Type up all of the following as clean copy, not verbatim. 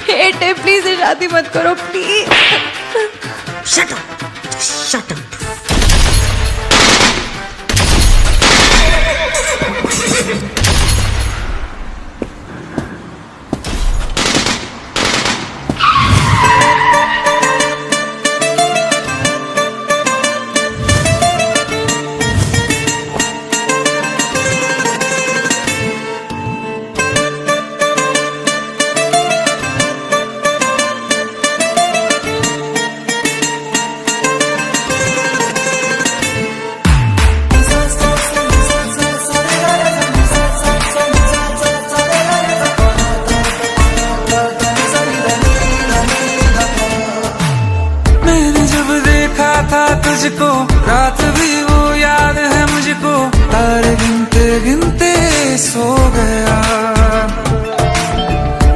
Hate है, please शादी मत करो please. Shut up, shut up. तुझको रात भी वो याद है मुझको, तारे गिनते गिनते सो गया।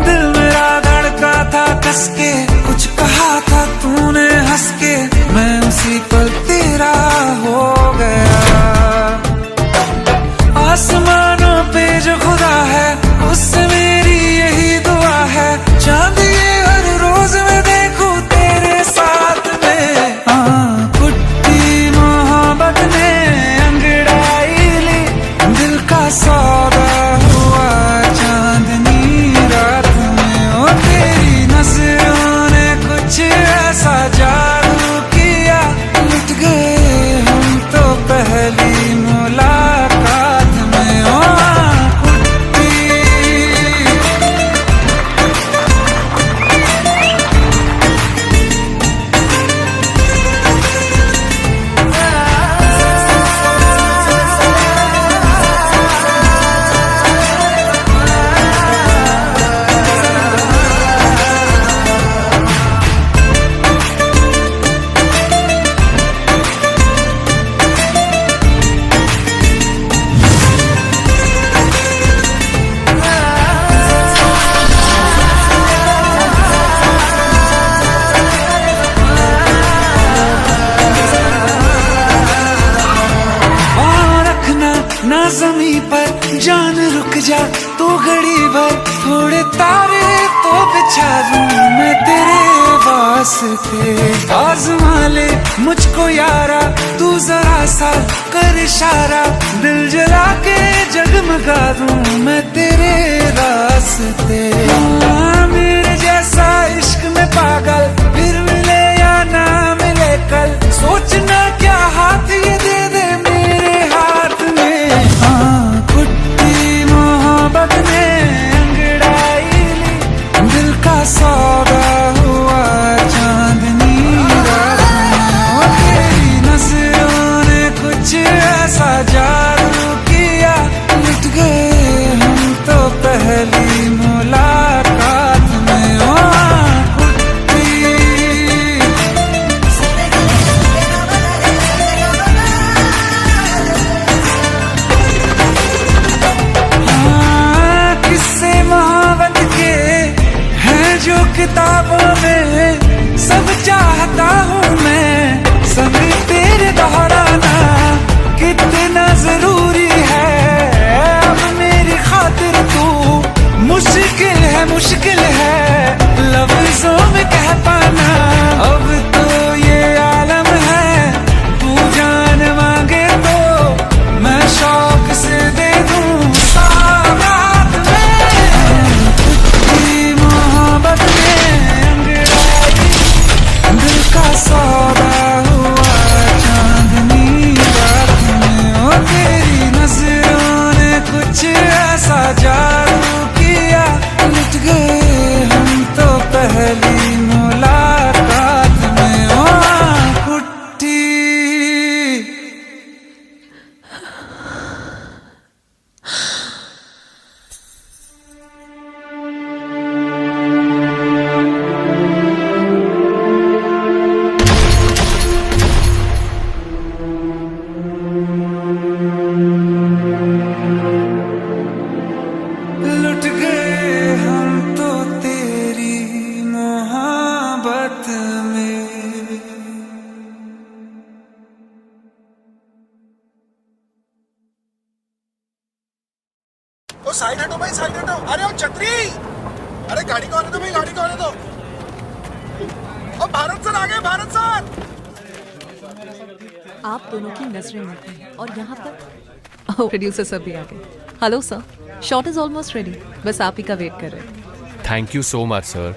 दिल मेरा धड़का था कस के, कुछ कहा था तूने हंस के, मैं उसी पल तेरा हो गया। आसमानों पे जो खुदा है उससे मेरी यही दुआ है, चांद ये हर रोज मैं देखूं तेरे साथ में। सौदा हुआ चांदनी रात में, ओ तेरी नजरों ने कुछ ऐसा जादू किया, लुट गए हम तो पहली मुलाकात में। ओ ना ज़मीं पर जान रुक जा तू घड़ी भर, थोड़े तारे तो बिछा दूं मैं तेरे वास्ते। आज़मा ले मुझको यारा तू जरा सा कर इशारा, दिल जला के जगमगा दूं मैं तेरे रास्ते। मेरे जैसा इश्क में पागल फिर मिले या ना मिले कल, सोचना क्या हाथ ये दे दे मेरे हाथ में। कुट्टी मोहब्बत ने अंगड़ाई ली, दिल का सौदा हुआ चांदनी रात में, ओ तेरी नजरों ने कुछ ऐसा जादू किया, लुट गए हम तो पहली मुलाकात में। ओ किताबों में सब चाहता हूँ मैं, सब तेरे दोहराना कितना जरूरी है। अब मेरी खातिर तू मुश्किल है लफ्जों में कह पाना। अब तो ये आलम है तू जान मांगे तो मैं शौक से दे दूँ सौगात में। तेरी मोहब्बत का सौदा हुआ चांदनी रात में, ओ तेरी नजरों ने कुछ ऐसा जादू किया, लुट गए हम तो पहली मुलाकात में। ओ कुट्टी साइड हटो भाई, साइड हटो। अरे ओ छतरी, अरे गाड़ी को आने दो भाई, गाड़ी को आने दो। अब भारत सर आ गए, भारत सर। आप दोनों की नजरें मिलती हैं और यहाँ पर प्रोड्यूसर सब भी आ गए। Hello sir, shot is almost ready, बस आप ही का वेट कर रहे हैं। Thank you so much sir,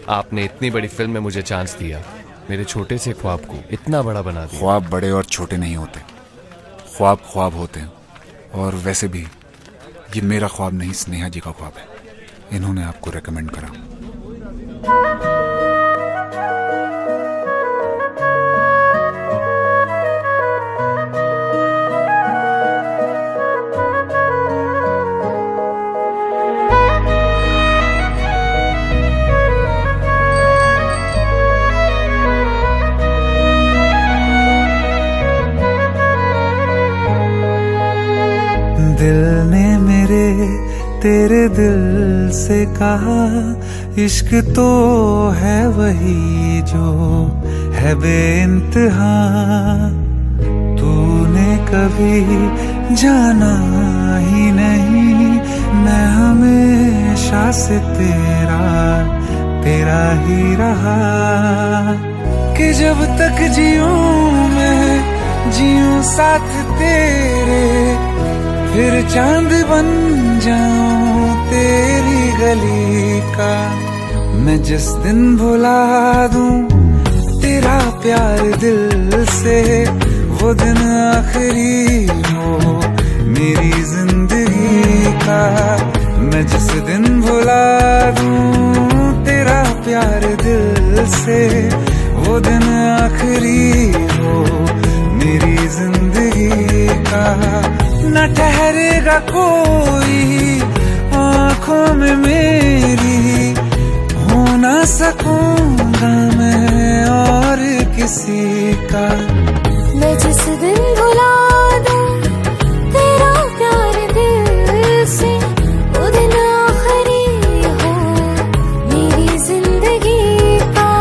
आपने इतनी बड़ी फिल्म में मुझे चांस दिया, मेरे छोटे से ख्वाब को इतना बड़ा बना दिया। ख्वाब बड़े और छोटे नहीं होते, ख्वाब ख्वाब होते हैं। और वैसे भी ये मेरा ख्वाब नहीं, स्नेहा जी का ख्वाब है, इन्होंने आपको रेकमेंड करा। दिल ने मेरे तेरे दिल से कहा, इश्क तो है वही जो है बेइंतहा। तूने कभी जाना ही नहीं, मैं हमेशा से तेरा ही रहा। कि जब तक जीऊं मैं जीऊं साथ तेरे, फिर चांद बन जाऊं तेरी गली का। मैं जिस दिन भुला दूं तेरा प्यार दिल से, वो दिन आखिरी हो मेरी जिंदगी का। मैं जिस दिन भुला दूं तेरा प्यार दिल से, वो दिन आखिरी हो मेरी जिंदगी का। न ठहरेगा कोई आँखों में मेरी, हो ना सकूंगा मैं और किसी का। मैं जिस दिन भुला दूं तेरा प्यार दिल से, वो दिन आखिरी हो मेरी जिंदगी का,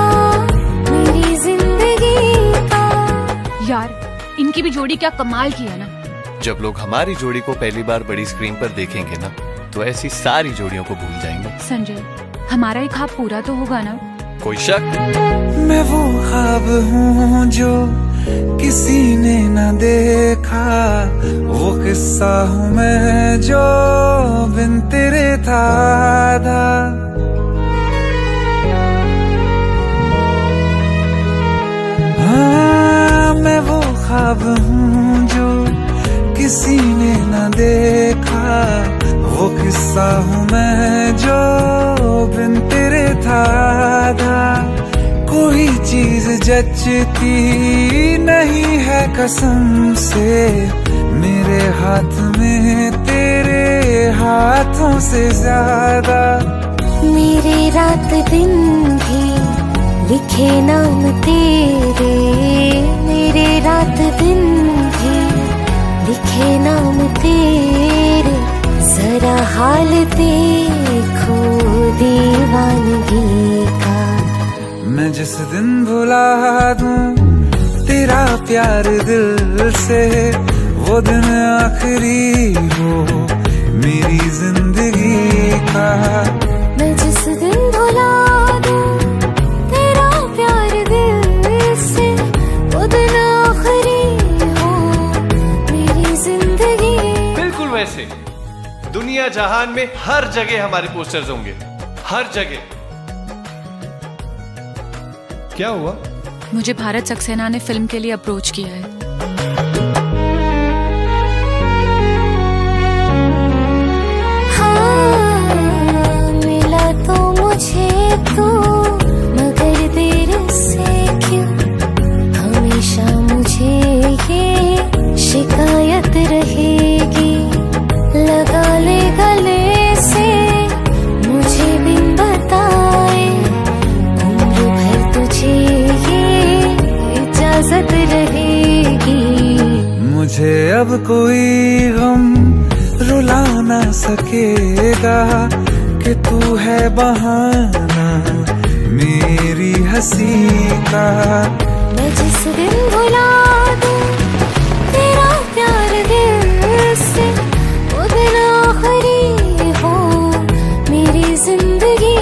मेरी जिंदगी का। यार इनकी भी जोड़ी क्या कमाल की है ना। जब लोग हमारी जोड़ी को पहली बार बड़ी स्क्रीन पर देखेंगे ना, तो ऐसी सारी जोड़ियों को भूल जाएंगे। संजय, हमारा ही ख्वाब पूरा तो होगा ना? कोई शक? मैं वो ख्वाब हूँ जो किसी ने न देखा, वो किस्सा हूँ मैं जो बिन तेरे था आधा। हाँ, मैं वो ख्वाब हूँ जो किसी ने न देखा, वो किस्सा हूँ मैं जो बिन तेरे था आधा। कोई चीज जचती नहीं है कसम से, मेरे हाथ में तेरे हाथों से ज्यादा। मेरे रात दिन भी लिखे नाम तेरे, मेरे रात दिन भी लिखे नाम तेरे। जरा हाल देखो दीवानगी का। मैं जिस दिन भुला दूं तेरा प्यार दिल से, वो दिन आखिरी हो मेरी जिंदगी का। मैं जिस दिन भुला दूं तेरा प्यार दिल से, वो दिन आखिरी हो मेरी जिंदगी। बिल्कुल वैसे दुनिया जहान में हर जगह हमारे पोस्टर्स होंगे, हर जगह। क्या हुआ? मुझे भारत सक्सेना ने फिल्म के लिए अप्रोच किया है। हाँ, मिला तो मुझे तू, मगर देर से क्यों हमेशा मुझे ये शिकायत रहेगी। लगा ले गले से मुझे बिन बताए, उम्र भर तुझे ये इजाजत रहेगी। मुझे अब कोई गम रुला ना सकेगा, कि तू है बहाना मेरी हंसी का। मैं जिस दिन भुला दूं तेरा प्यार दिल से, वो दिन आखिरी हो मेरी जिंदगी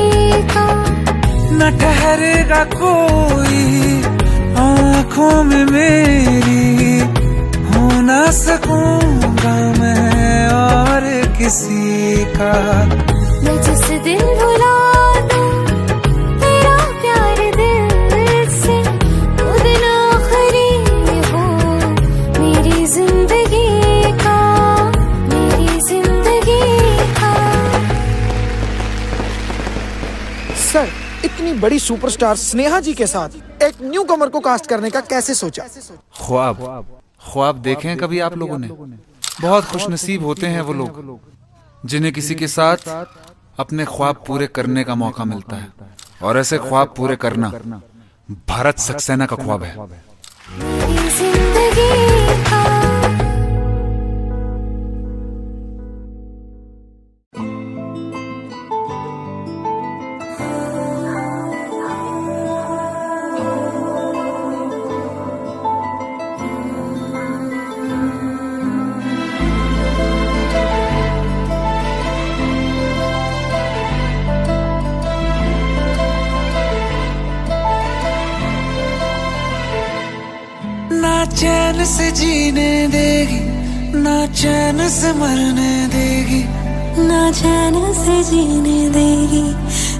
न ठहरेगा कोई आंखों में मेरी, हो ना सकूंगा मैं और किसी का। मैं जिस दिन भुला दूं तेरा प्यार दिल से, वो दिन आखिरी हो मेरी जिंदगी का, मेरी जिंदगी का। सर, इतनी बड़ी सुपरस्टार स्नेहा जी के साथ एक न्यू कमर को कास्ट करने का कैसे सोचा? ख्वाब देखे हैं कभी आप लोगों ने? बहुत खुशनसीब होते हैं वो लोग जिन्हें किसी के साथ अपने ख्वाब पूरे करने का मौका मिलता है, और ऐसे ख्वाब पूरे करना भारत सक्सेना का ख्वाब है। मेरी जिंदगी का। ना चैन से जीने देगी, ना चैन से मरने देगी, ना चैन से जीने देगी,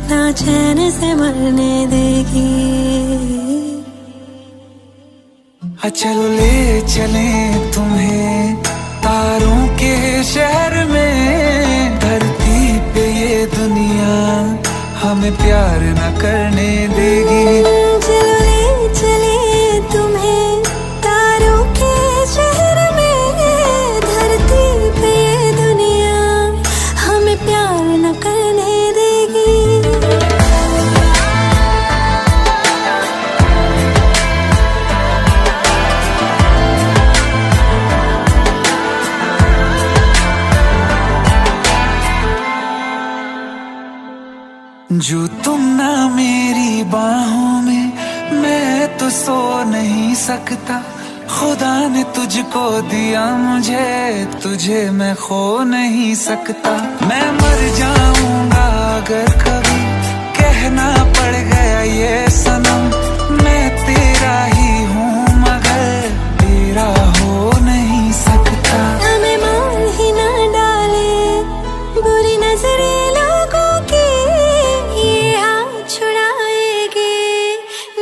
ना चैन से मरने देगी। चलो ले चले तुम्हें तारों के शहर में, धरती पे ये दुनिया हमें प्यार न करने देगी। चलो ले चले तुम्हें तारों के शहर में, धरती पे ये दुनिया हमें प्यार न करने देगी। जो तुम ना मेरी बाहों में, मैं तो सो नहीं सकता। खुदा ने तुझको दिया मुझे, तुझे मैं खो नहीं सकता। मैं मर जाऊंगा अगर कभी कहना पड़ गया ये सनम, मैं तेरा ही हूँ मगर तेरा हो नहीं सकता। हमें मार ही ना डाले बुरी नजरें लोगों की, ये हाथ छुड़ाएगी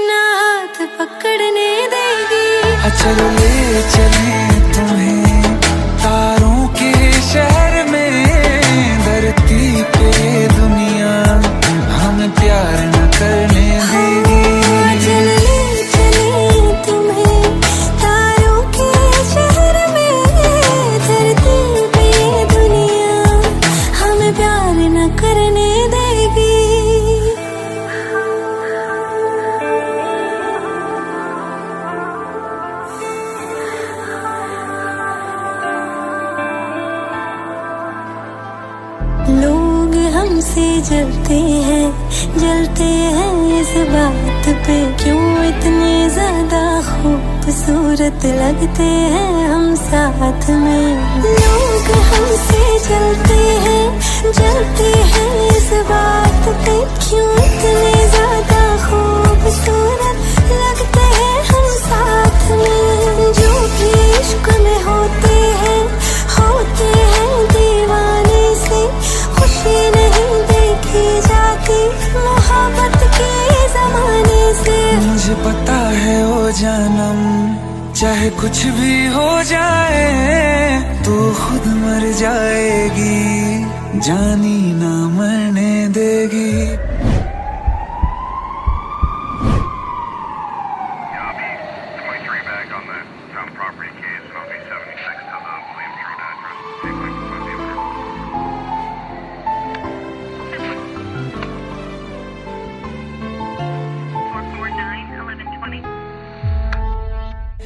ना हाथ पकड़ने देगी। चलो ले चले तुम्हें तारों के शहर में, धरती पे दुनिया हमें प्यार न करने देगी। चलो ले चले तुम्हें तारों के शहर में, धरती पे दुनिया हमें प्यार न करने देगी। लोग हमसे जलते हैं इस बात पे, क्यों इतने ज्यादा खूबसूरत लगते हैं हम साथ में। लोग हमसे जलते हैं इस बात पे, क्यों इतने ज्यादा खूबसूरत लगते हैं हम साथ में। जो भी इश्क में होते हैं दीवाने से, खुशी नहीं देखी जाती मोहब्बत के जमाने से। मुझे पता है ओ जानम, चाहे कुछ भी हो जाए तू खुद मर जाएगी, जानी ना मरने देगी।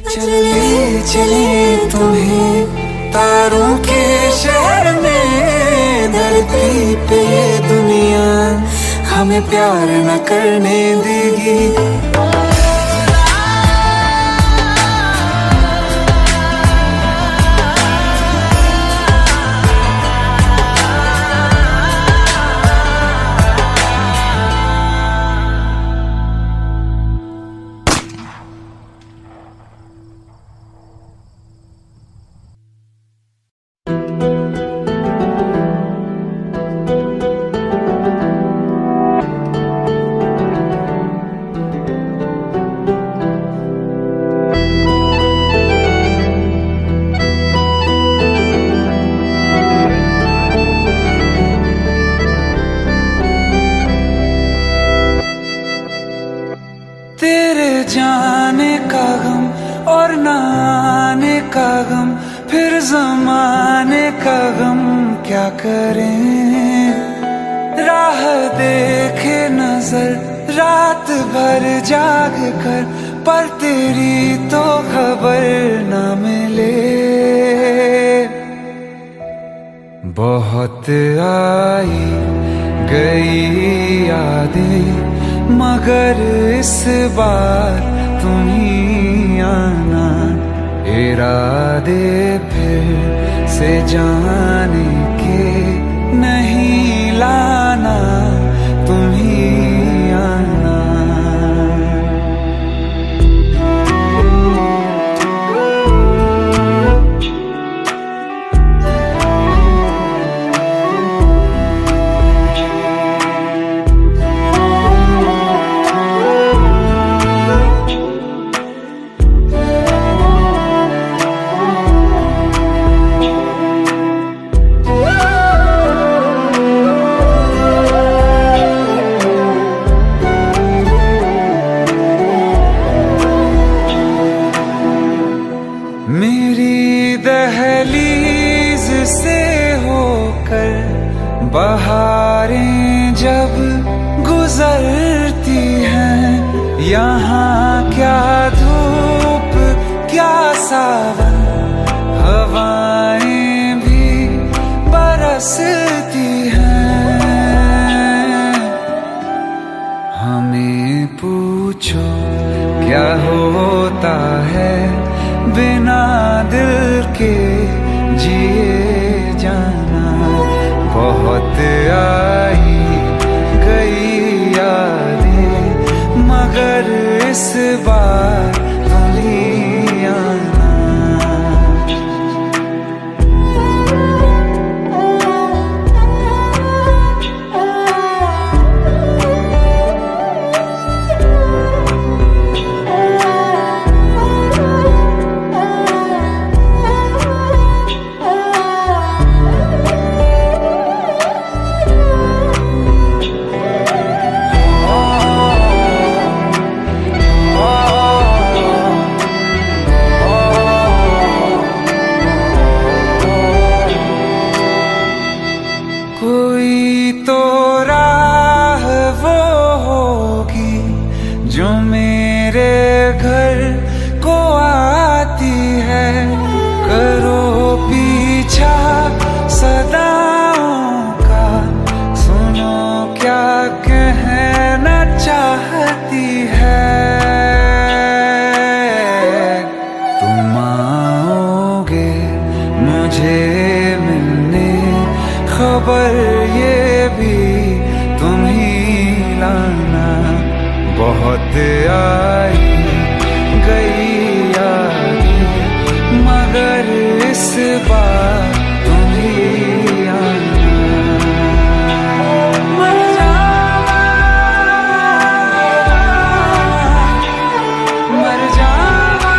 चले चले तुम्हें तारों के शहर में, धरती पे ये दुनिया हमें प्यार न करने देगी। जाने का गम और ना आने का गम, फिर जमाने का गम क्या करें। राह देखे नजर रात भर जाग कर, पर तेरी तो खबर न मिले। बहुत आई गई यादें, मगर इस बार तुम ही आना। इरादे फिर से जाने के नहीं लाना, तुम ही आना। मेरी दहलीज से होकर बहारें जब गुजरती हैं, यहाँ क्या धूप क्या सावन, हवाएं भी बरसती हैं। हमें पूछो क्या होता है बिना दिल के जिए जाना। बहुत आई गई यादें, मगर इस बार तुम ही आना। कोई तो राह वो होगी जो मेरे घर को आती है। करो पीछा सदाओं का, सुनो क्या कहना चाहती है। तुम आओगे मुझे मिलने, खबर ये भी तुम ही लाना। बहुत आई गई यादें, मगर इस बार तुम ही आना। मर जावा, मर जावा।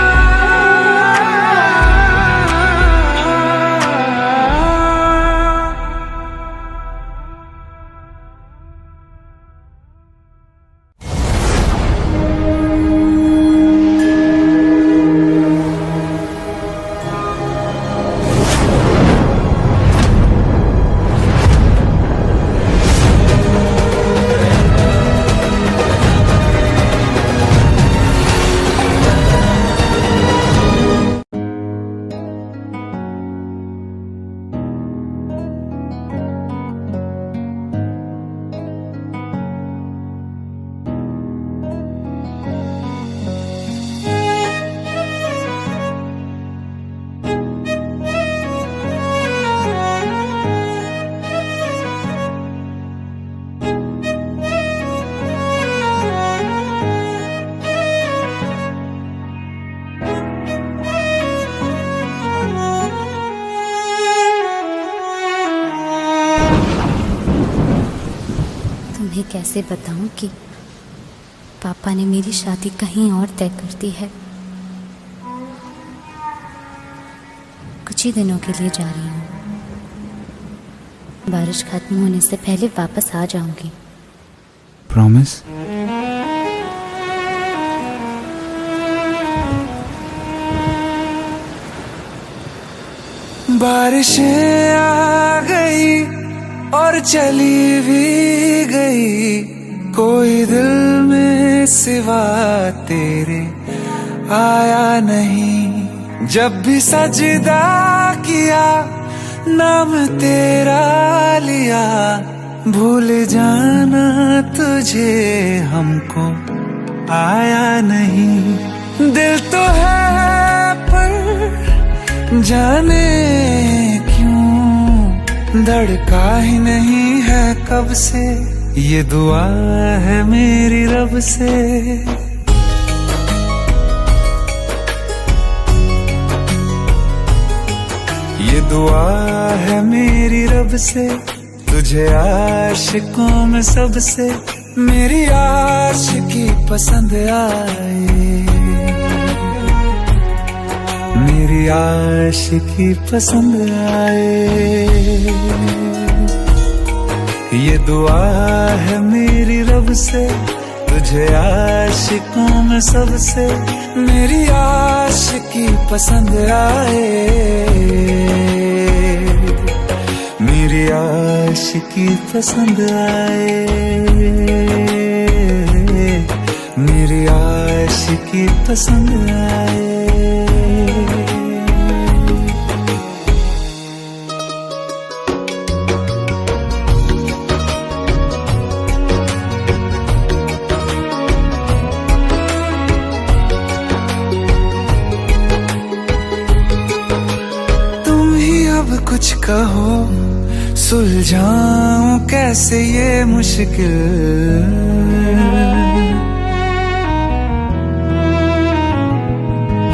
तुम्हें कैसे बताऊं कि पापा ने मेरी शादी कहीं और तय कर दी है। कुछ ही दिनों के लिए जा रही हूँ। बारिश खत्म होने से पहले वापस आ जाऊंगी। प्रॉमिस? बारिशें आ गई और चली भी गई, कोई दिल में सिवा तेरे आया नहीं। जब भी सजदा किया नाम तेरा लिया, भूल जाना तुझे हमको आया नहीं। दिल तो है पर जाने क्यों धड़का ही नहीं है कब से, ये दुआ है मेरी रब से। ये दुआ है मेरी रब से, तुझे आशिकों में सबसे मेरी आशिकी पसंद आए, मेरी आशिकी पसंद आए। ये दुआ है मेरी रब से, तुझे आशिकों में सबसे मेरी आशिकी पसंद आए, मेरी आशिकी पसंद आए, मेरी आशिकी पसंद आए। कुछ कहो सुलझाऊं कैसे ये मुश्किल,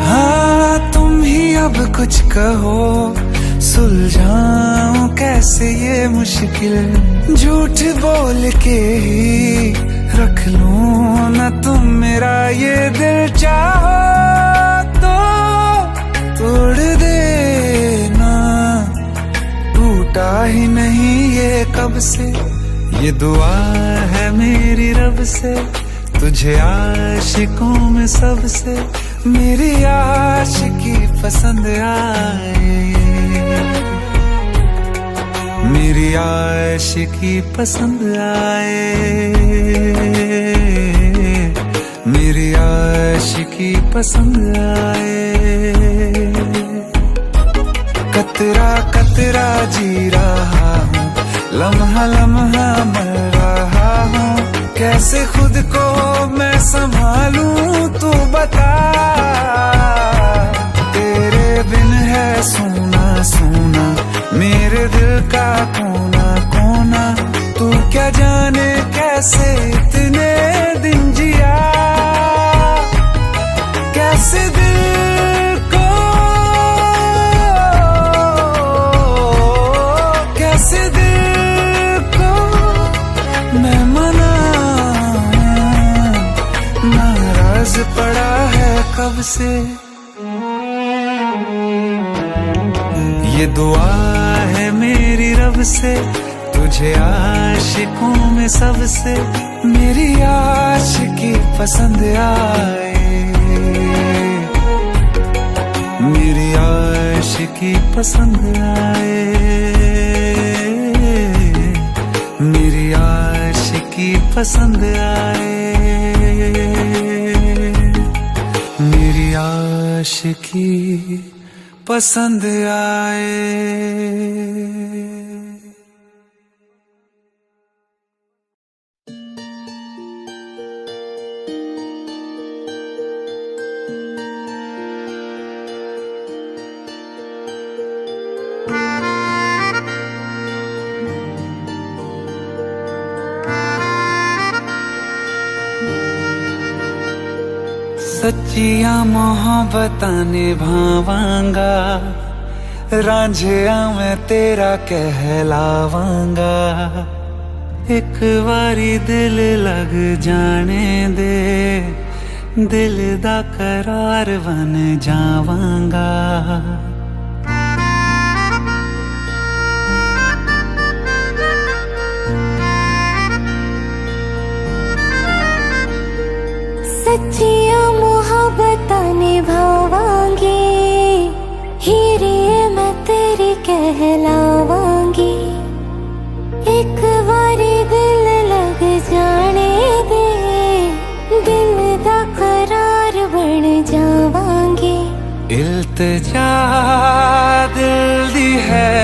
हाँ तुम ही अब कुछ कहो सुलझाऊं कैसे ये मुश्किल। झूठ बोल के ही रख लूं ना तुम मेरा ये दिल, चाहो तो तोड़ देना, टूटा ही नहीं ये कब से। ये दुआ है मेरी रब से, तुझे आशिकों में सबसे मेरी आशिकी पसंद आए, मेरी आशिकी पसंद आए, मेरी आशिकी पसंद आए। कतरा कतरा जी रहा हूँ, लम्हा लम्हा मर रहा हूँ, कैसे खुद को मैं संभालूं तू बता। तेरे बिन है सूना सूना मेरे दिल का कोना कोना, तू क्या जाने कैसे इतने दिन जिया, कैसे दिल को कैसे दिल को मैं मनाऊं, नाराज पड़ा है कब से। ये दुआ है मेरी रब से, तुझे आशिकों में सबसे मेरी आशिकी पसंद आए, मेरी आशिकी पसंद आए, मेरी आशिकी पसंद आए, मेरी आशिकी पसंद आए। सच्चिया मोहब्बतां निभावांगा, रांझिया मैं तेरा कहलावांगा। एक बारी दिल लग जाने दे, दिल दा करार बन जावांगा। सच्चिया मोहब्बतां निभावांगी, हीरे मैं तेरी इल्तिजा दिल दी है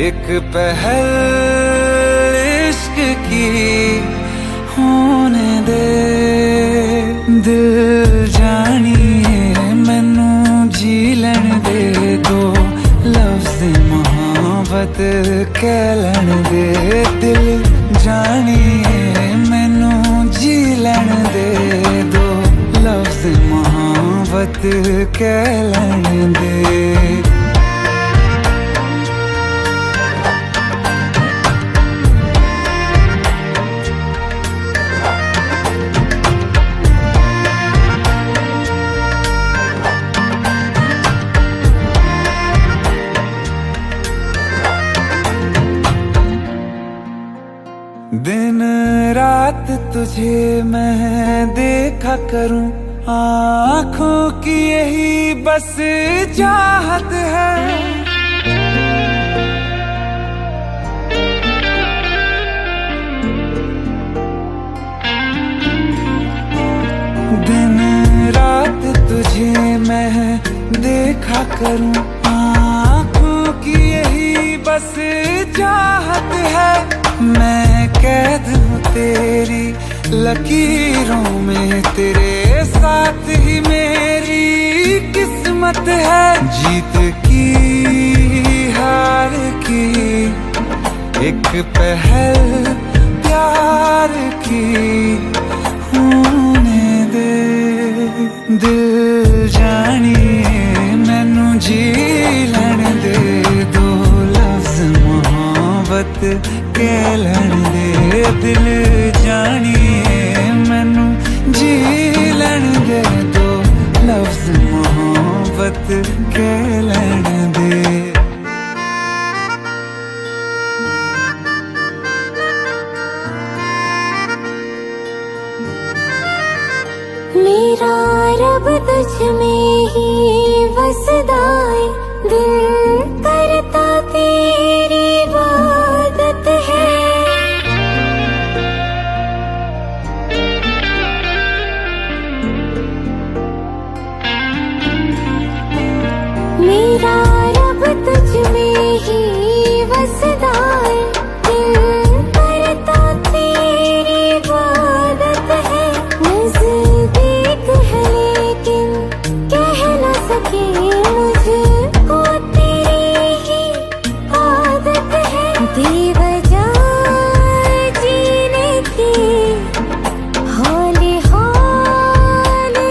एक पहल इश्क की होने दे दिल जानिए मैनू जी लैन दे दो लफ्ज़ मोहब्बत कह लैन दे दिल जानिए मैनू जी लैन दे दो लफ्ज़ मोहब्बत कह लैन दे दिन रात तुझे मैं देखा करूं आँखों की यही बस चाहत है दिन रात तुझे मैं देखा करूं आँखों की यही बस चाहत है मैं कैद हूँ तेरी लकीरों में तेरे साथ ही मेरी किस्मत है जीत की हार की एक पहल प्यार की होने दे दिल जानिए मैनू जी लैन दे दो लफ्ज़ मोहब्बत कह लैन दे दिल जानिए मैनू जी लैन दे दो लफ्ज़ मोहब्बत कह लैन दे मेरा रब तुझ में ही वसदा है दिल करता तेरी इबादत है मेरा रब तुझ में ही वसदा है दिल करता तेरी इबादत है नज़दीक है लेकिन कह न सके मुझको तेरी ही आदत है बेवजह जीने की हौले हौले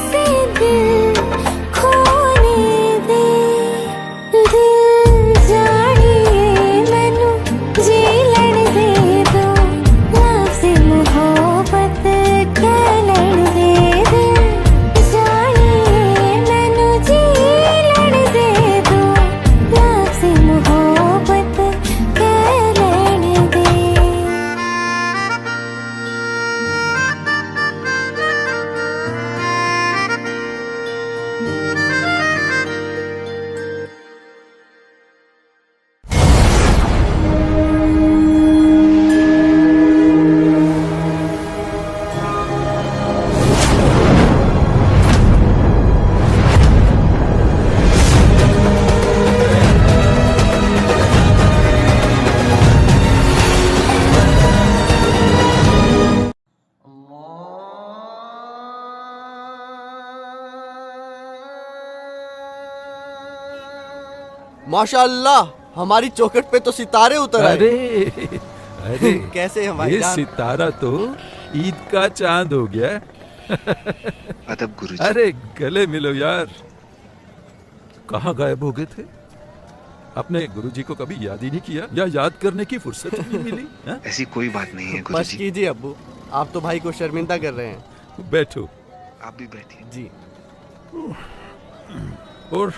से दिल खोने दे दिल जानिए मैनू जी लैन दे दो लफ्ज़ मोहब्बत कह लैन दे दिल जानिए मैनू जी लैन दे दो लफ्ज़ मोहब्बत कह लैन दे माशाअल्लाह हमारी चौखट पे तो सितारे उतर आए। अरे अरे कैसे हैं भाई ये जान? सितारा तो ईद का चांद हो गया। अदब गुरुजी। अरे गले मिलो यार, कहाँ गायब हो गए थे? अपने गुरुजी को कभी याद ही नहीं किया या याद करने की फुर्सत ही नहीं मिली? ऐसी कोई बात नहीं है बस गुरुजी। कीजिए अब्बू, आप तो भाई को शर्मिंदा कर रहे हैं। बैठो। आप भी बैठिए। जी। और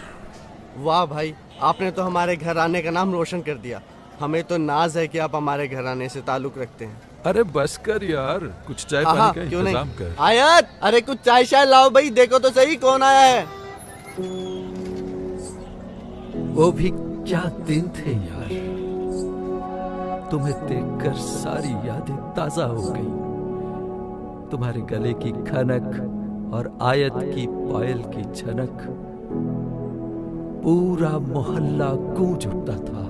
वाह भाई, आपने तो हमारे घर आने का नाम रोशन कर दिया। हमें तो नाज है कि आप हमारे घर आने से ताल्लुक रखते हैं। अरे बस कर यार, कुछ चाय पानी का क्यों इंतजाम नहीं? कर। आयत, अरे कुछ चाय शाय लाओ भाई, देखो तो सही कौन आया है। वो भी क्या दिन थे यार, तुम्हें देखकर सारी यादें ताजा हो गई। तुम्हारे गले की खनक, और आयत की पायल की झनक, पूरा मोहल्ला गूंज उठता था।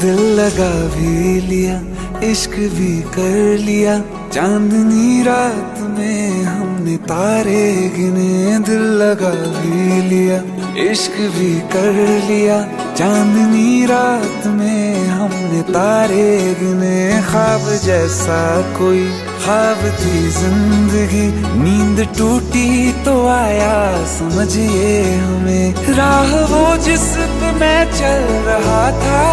दिल लगा भी लिया, इश्क भी कर लिया, चांदनी रात में हमने तारे गिने। दिल लगा भी लिया, इश्क भी कर लिया, चांदनी रात में हमने तारे गिने। ख्वाब जैसा कोई ख्वाब थी जिंदगी, नींद टूटी तो आया समझिए हमें। राह वो जिस पे मैं चल रहा था,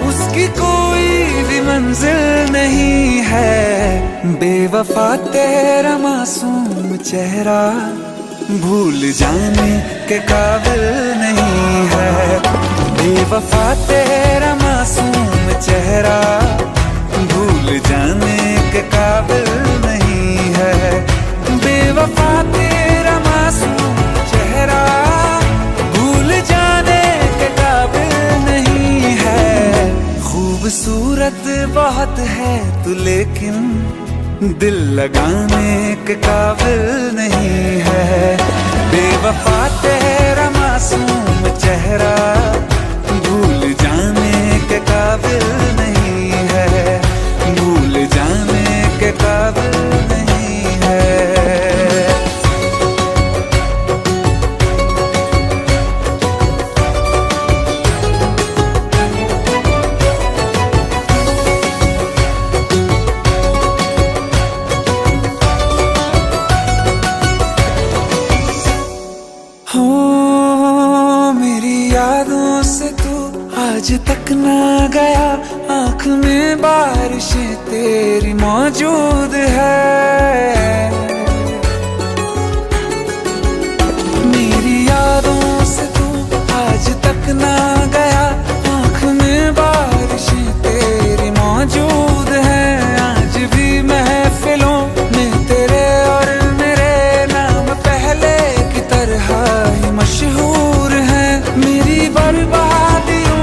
उसकी कोई भी मंजिल नहीं है। बेवफा तेरा मासूम चेहरा भूल जाने के काबिल नहीं है। बेवफा तेरा मासूम चेहरा भूल जाने के काबिल नहीं है। बेवफा तेरा मासूम चेहरा भूल जाने के काबिल नहीं है। खूबसूरत बहुत है तू लेकिन दिल लगाने के काबिल नहीं है। बेवफा तेरा मासूम चेहरा भूल जाने के काबिल नहीं है। भूल जाने के काबिल नहीं है। आज तक ना गया, आँख में बारिशें तेरी मौजूद है। मेरी यादों से तू आज तक ना गया, आँख में बारिशें तेरी मौजूद है। आज भी महफिलों में तेरे और मेरे नाम पहले की तरह ही मशहूर है। मेरी बर्बादियों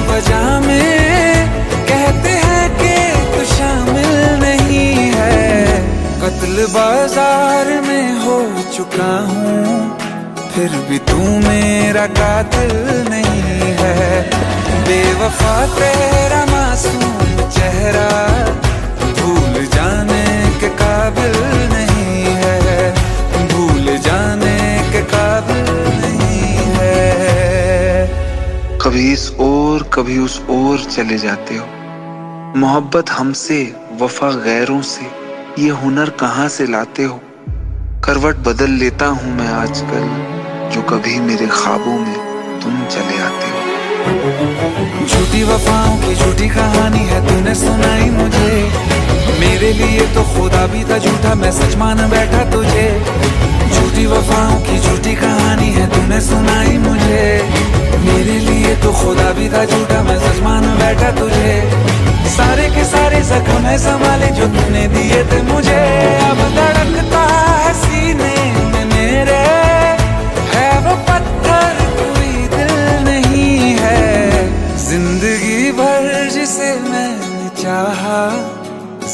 वजह में कहते हैं कि तू शामिल नहीं है। कत्ल बाजार में हो चुका हूँ, फिर भी तू मेरा कातिल नहीं है। बेवफा तेरा मासूम चेहरा भूल जाने के काबिल नहीं है। भूल जाने के काबिल नहीं है। कभी इस ओर कभी उस ओर चले जाते हो। मोहब्बत हमसे, वफा गैरों से, ये हुनर कहाँ से लाते हो। करवट बदल लेता हूँ मैं आजकल, जो कभी मेरे ख्वाबों में तुम चले आते हो। झूठी वफाओं की झूठी कहानी है तूने सुनाई मुझे। मेरे लिए तो खुदा भी था झूठा, मैं सच मान बैठा तुझे। झूठी वफाओं की झूठी कहानी है तूने सुनाई मुझे। मेरे लिए तो खुदा भी था झूठा, मैं सच मान बैठा तुझे। सारे के सारे जख्म है संभाले जो तूने दिए थे मुझे। अब धड़कता है सीने में मेरे, है वो पत्थर कोई दिल नहीं है। जिंदगी भर जिसे मैंने चाहा,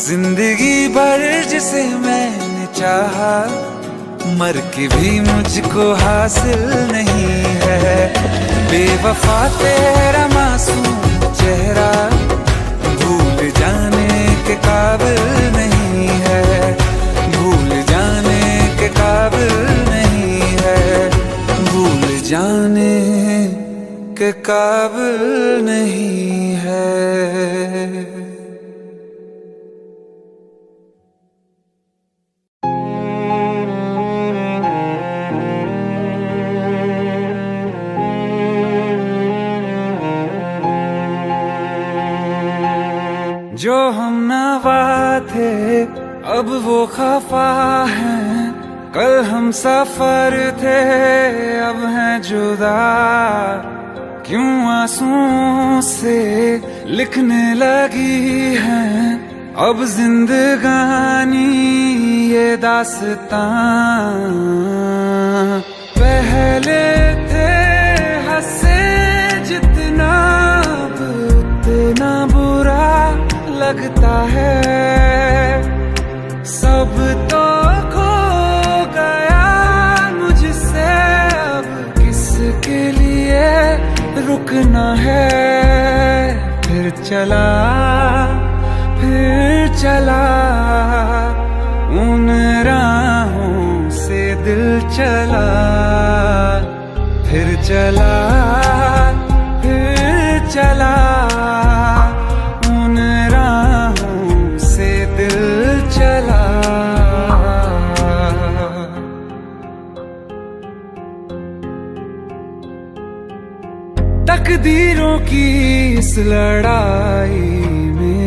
जिंदगी भर जिसे मैंने चाहा, मर के भी मुझको हासिल नहीं है। बेवफा तेरा मासूम चेहरा भूल जाने के काबिल नहीं है। भूल जाने के काबिल नहीं है। भूल जाने के काबिल नहीं है। जो हम नवा थे अब वो खफा हैं, कल हम सफर थे अब हैं जुदा। क्यों आंसुओं से लिखने लगी हैं अब जिंदगानी ये दास्तां पहले थे हंसे जितना अब उतना बुरा लगता है। सब तो खो गया मुझसे, अब किसके लिए रुकना है। फिर चला उन राहों से दिल चला। फिर चला उन राहों से दिल चला। तकदीरों की इस लड़ाई में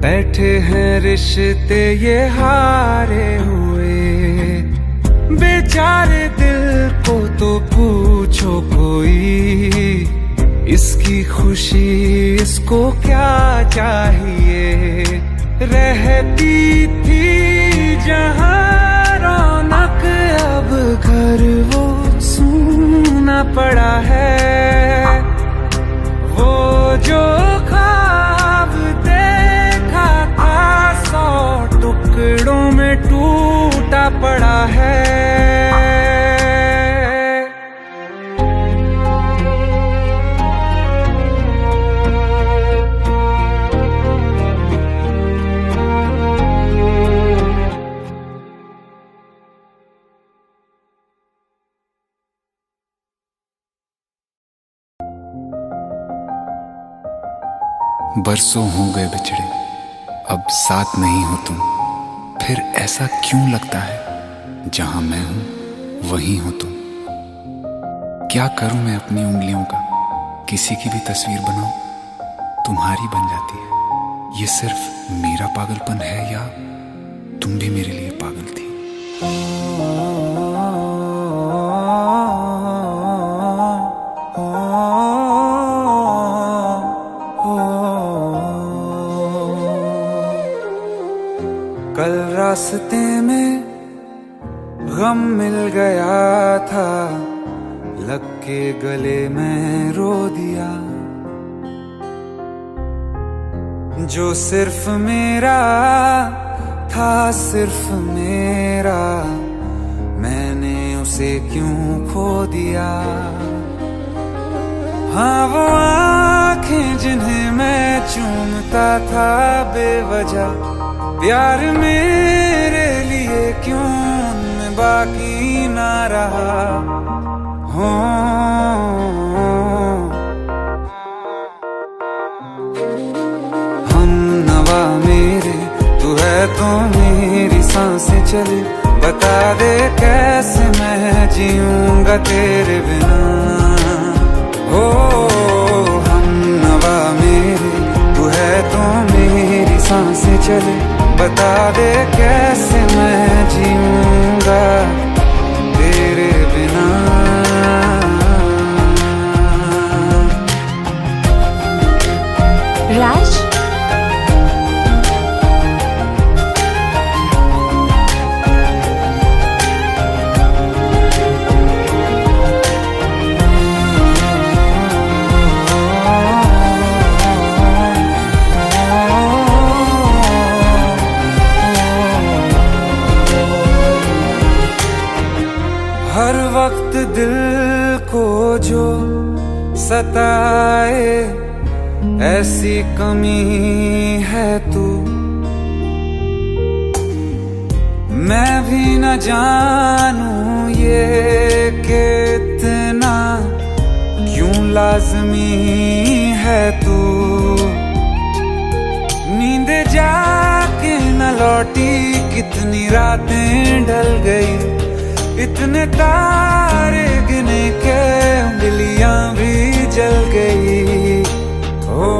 बैठे हैं रिश्ते ये हारे हुए। बेचारे दिल को तो पूछो कोई, इसकी खुशी इसको क्या चाहिए। रहती थी जहां रौनक, अब घर वो सूना पड़ा है। वो जो ख्वाब देखा था 100 टुकड़ों में टूटा पड़ा है। बरसों हो गए बिछड़े, अब साथ नहीं हो तुम। फिर ऐसा क्यों लगता है, जहां मैं हूं वहीं हो तुम। क्या करूं मैं अपनी उंगलियों का, किसी की भी तस्वीर बनाऊं तुम्हारी बन जाती है। ये सिर्फ मेरा पागलपन है या तुम भी मेरे लिए पागल थी। कल रास्ते में गम मिल गया था, लग के गले में रो दिया। जो सिर्फ मेरा था, सिर्फ मेरा, मैंने उसे क्यों खो दिया। हाँ वो आँखें जिन्हें मैं चूमता था बेवजह, प्यार मेरे लिए क्यों उनमें बाकी ना रहा। हो हम नवा मेरे, तू है तो मेरी सांसें चले। बता दे कैसे मैं जीऊंगा तेरे बिना। हो हम नवा मेरे, तू है तो मेरी सांसें चले। बता दे कैसे मैं जीऊंगा तेरे बिना। राज, हर वक्त दिल को जो सताए ऐसी कमी है तू। मैं भी न जानूं ये कि इतना क्यों लाज़मी है तू। नींद जाके न लौटी, कितनी रातें ढल गई। इतने तारे गिने के उंगलियां भी जल गई। ओ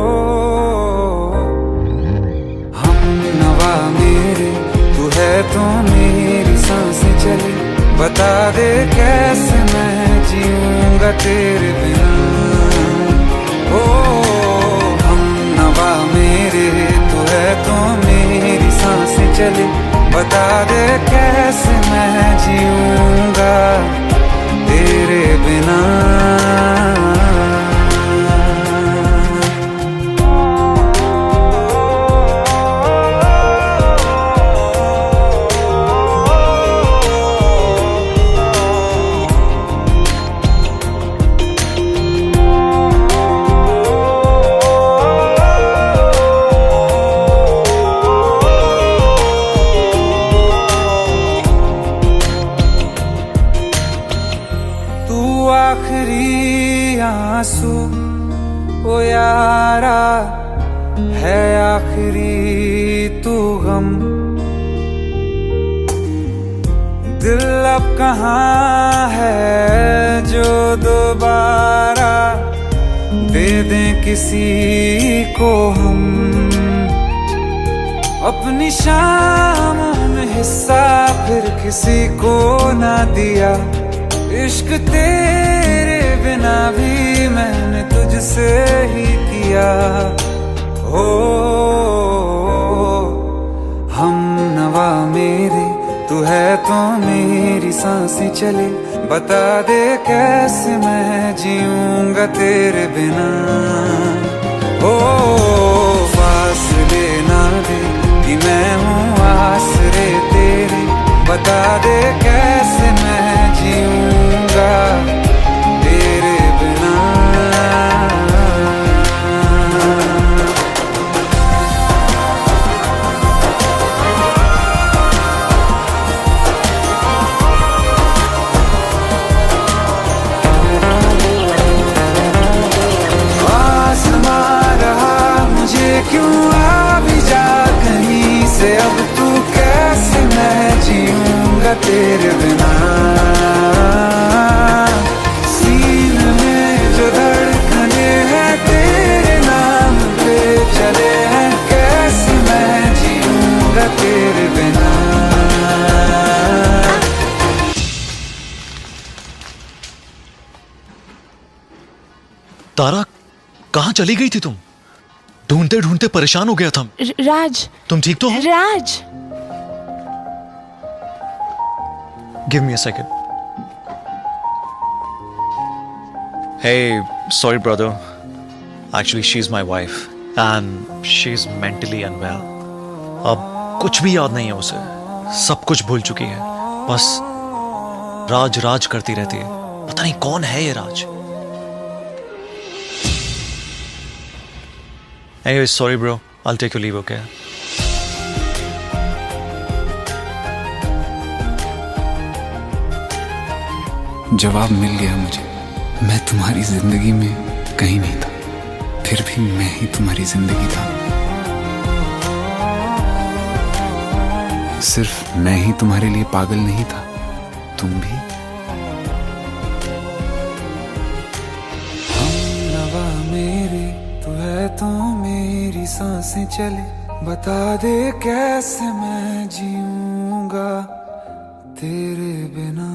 हम नवा मेरे, तू है तो मेरी सांसें चले। बता दे कैसे मैं जीऊंगा तेरे बिना। ओ हम नवा मेरे, तू है तो मेरी सांसें चले। बता आखिरी तू गम। दिल अब कहाँ है जो दोबारा दे दें किसी को हम। अपनी शामों में हिस्सा फिर किसी को ना दिया। इश्क तेरे बिना भी मैंने तुझसे ही किया। हो हम नवा मेरे, तू है तो मेरी सांसें चले। बता दे कैसे मैं जीऊंगा तेरे बिना। ओ फासले ना दे कि मैं हूँ आसरे तेरे। बता दे कैसे मैं जीऊंगा तेरे बिना। आसमां रहा मुझे क्यों आ भी जा कहीं से। अब तू कैसे मैं जीऊंगा तेरे बिना। सीने में जो धड़कने हैं तेरे नाम पे चले हैं। कैसे मैं जीऊंगा तेरे बिना। तारा, कहाँ चली गई थी तुम? ढूंढते ढूंढते परेशान हो गया था। राज, तुम ठीक तो हो? Raj, give me a second. Hey, sorry brother. Actually, she's my wife and she's mentally unwell. अब कुछ भी याद नहीं है उसे, सब कुछ भूल चुकी है। बस राज राज करती रहती है। पता नहीं कौन है ये राज। Anyway, sorry bro. I'll take your leave, okay? जवाब मिल गया मुझे। मैं तुम्हारी जिंदगी में कहीं नहीं था, फिर भी मैं ही तुम्हारी जिंदगी था। सिर्फ मैं ही तुम्हारे लिए पागल नहीं था, तुम भी। हम नवा मेरे, तू है तो मेरी सांसें चले। बता दे कैसे मैं जीऊंगा तेरे बिना।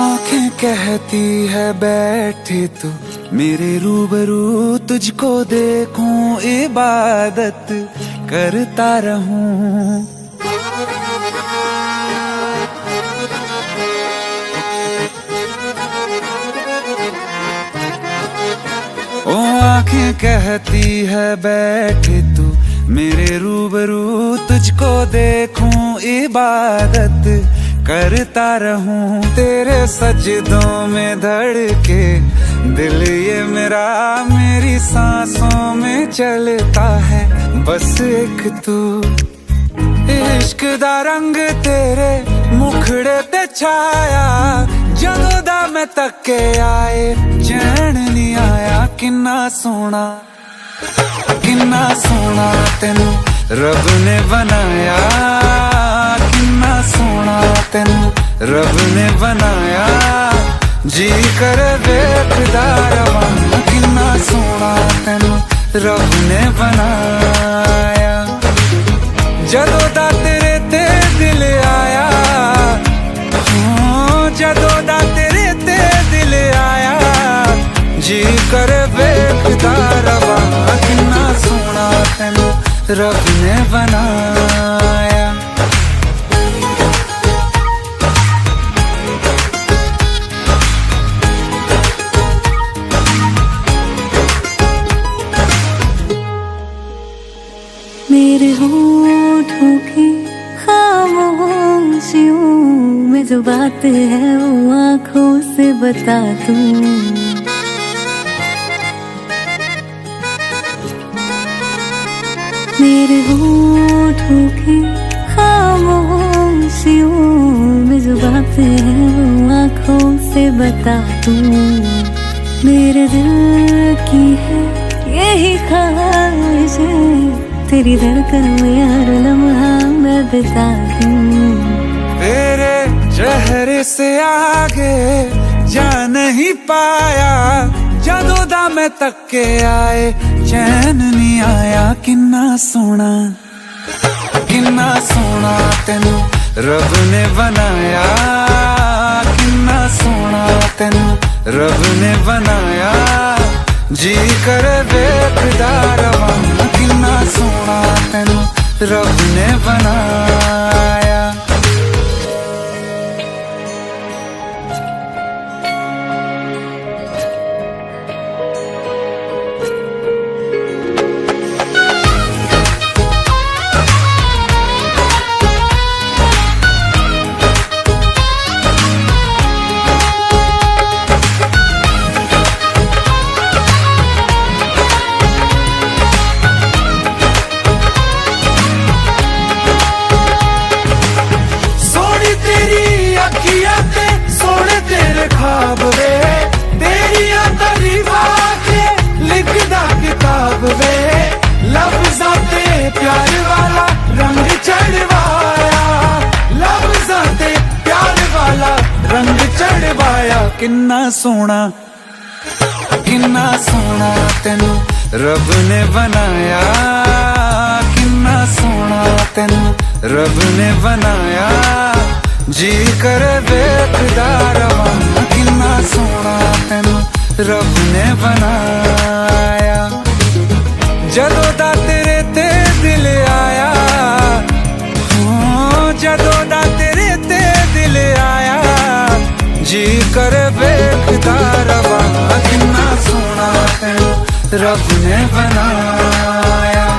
आंखें कहती है बैठे तो मेरे रूबरू तुझको देखूं, इबादत करता रहूं। ओ आंखें कहती है बैठे तो मेरे रूबरू तुझको देखूं, इबादत करता रहूं। तेरे सजदों में धड़के दिल ये मेरा, मेरी सांसों में चलता है बस एक तू। इश्क दा रंग तेरे मुखड़े ते छाया, जदों दा मैं तके आए चैन नहीं आया। किन्ना सोना तेनू रब ने बनाया, किन्ना सोना तेनू रब ने बनाया। जी कर वेखदा रवां, किन्ना सोना तेनू रब ने बनाया। जदों दा तेरे ते दिल आया, जदों दा तेरे ते दिल आया। जी कर वेखदा रवां, किन्ना सोना तेनू रब ने बनाया। मेरे होठों की खामोशियों जो बात है वो आंखों से बता दूं। मेरे होठों की खामोशियों में जो बात है वो आंखों से बता दूं। मेरे दिल की है यही ख्वाहिश है, तेरी धड़कन में हर लम्हा मैं बिता दूं। तेरे चेहरे से आगे जा नहीं पाया, जदों मैं तक के आए चैन नहीं आया। किन्ना सोना तेनू रब ने बनाया, किन्ना सोना तेनू रब ने बनाया। जी कर वेखदा रवां, किन्ना सोना तेनू रब ने बनाया। प्यार वाला रंग चढ़वाया, लफ्ज़ां ते प्यार वाला रंग चढ़वाया। किन्ना सोना तेनू रब ने बनाया, किन्ना सोना तेनू रब ने बनाया। जी कर वेखदा रवां, किन्ना सोना तेनू रब ने बनाया। जदों दा तेरे ते दिल आया, जदों दा तेरे ते दिल आया। जी कर वेखदा रवां, किन्ना सोना तेनू रब ने बनाया।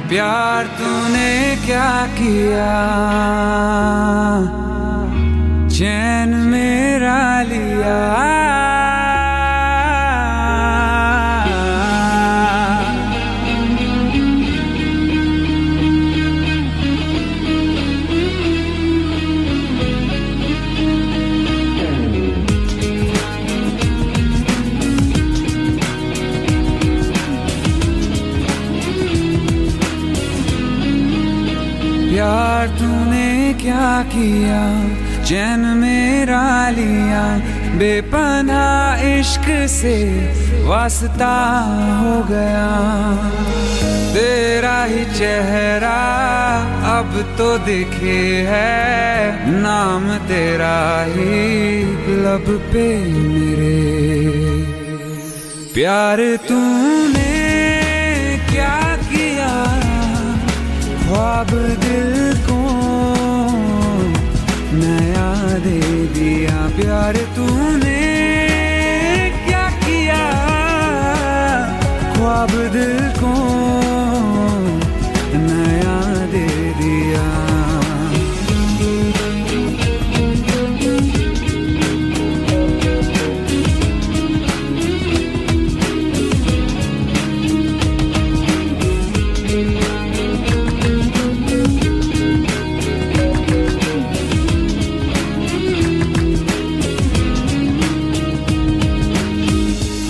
प्यार तूने क्या किया, चैन मेरा लिया। प्यार तूने क्या किया, चैन मेरा लिया। बेपनाह इश्क से वास्ता हो गया, तेरा ही चेहरा अब तो दिखे है। नाम तेरा ही लब पे मेरे। प्यार तूने क्या किया, ख्वाब दिल को नया दे दिया। प्यार तूने क्या किया, ख्वाब दिल को नया दे दिया।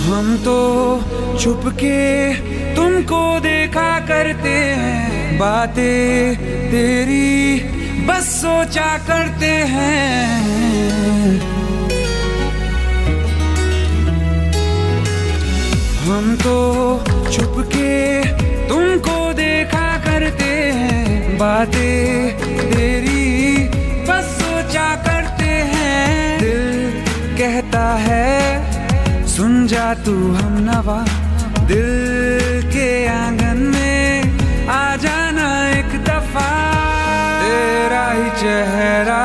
हम तो छुप के तुमको देखा करते हैं, बातें तेरी बस सोचा करते हैं। हम तो छुप के तुमको देखा करते हैं, बातें तेरी बस सोचा करते हैं। दिल कहता है सुन जा तू हमनवा, दिल के आंगन में आ जाना एक दफा। तेरा ही चेहरा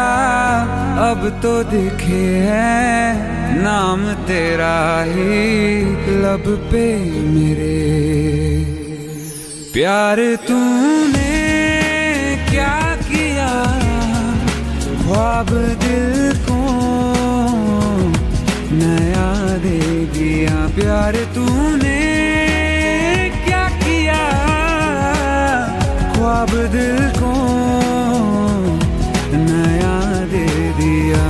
अब तो दिखे है, नाम तेरा ही लब पे मेरे। प्यार तूने क्या किया, ख्वाब दिल को नया दे दिया। प्यार तूने क्या किया, ख्वाब दिल को नया दे दिया।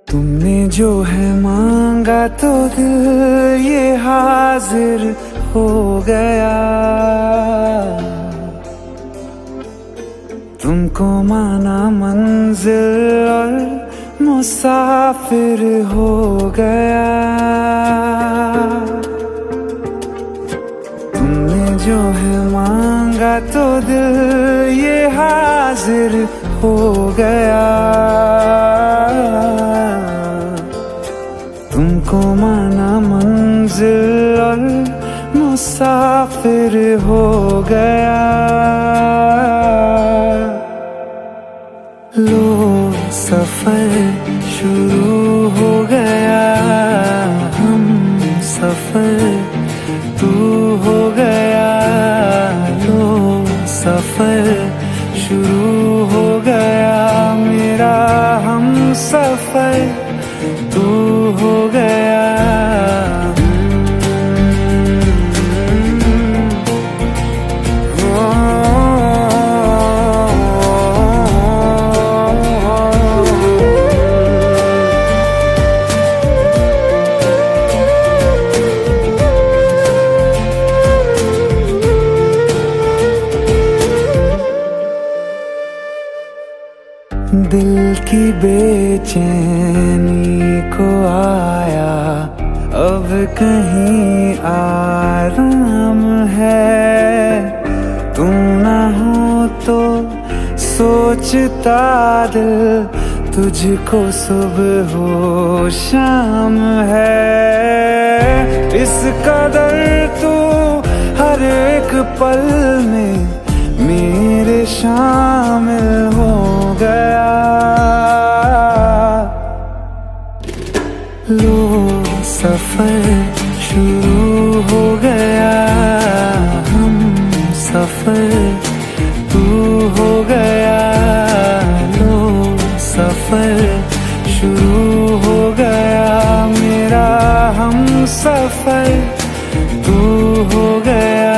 तुमने जो है मांगा तो दिल ये हाजिर हो गया। तुमको माना मंजिल और मुसाफिर हो गया। तुमने जो है मांगा तो दिल ये हाजिर हो गया। तुमको माना मंजिल और मुसाफिर हो गया। लो सफर शुरू हो गया, हम सफर तू हो गया। लो सफर शुरू हो गया, मेरा हम सफर तू हो गया। दिल की बेचैनी को आया अब कहीं आराम है। तू ना हो तो सोचता दिल तुझको सुबह हो शाम है। इस कदर तू हर एक पल में मेरे शामिल हो गया। लो सफर शुरू हो गया, हम सफर तू हो गया। लो सफर शुरू हो गया, मेरा हम सफर तू हो गया।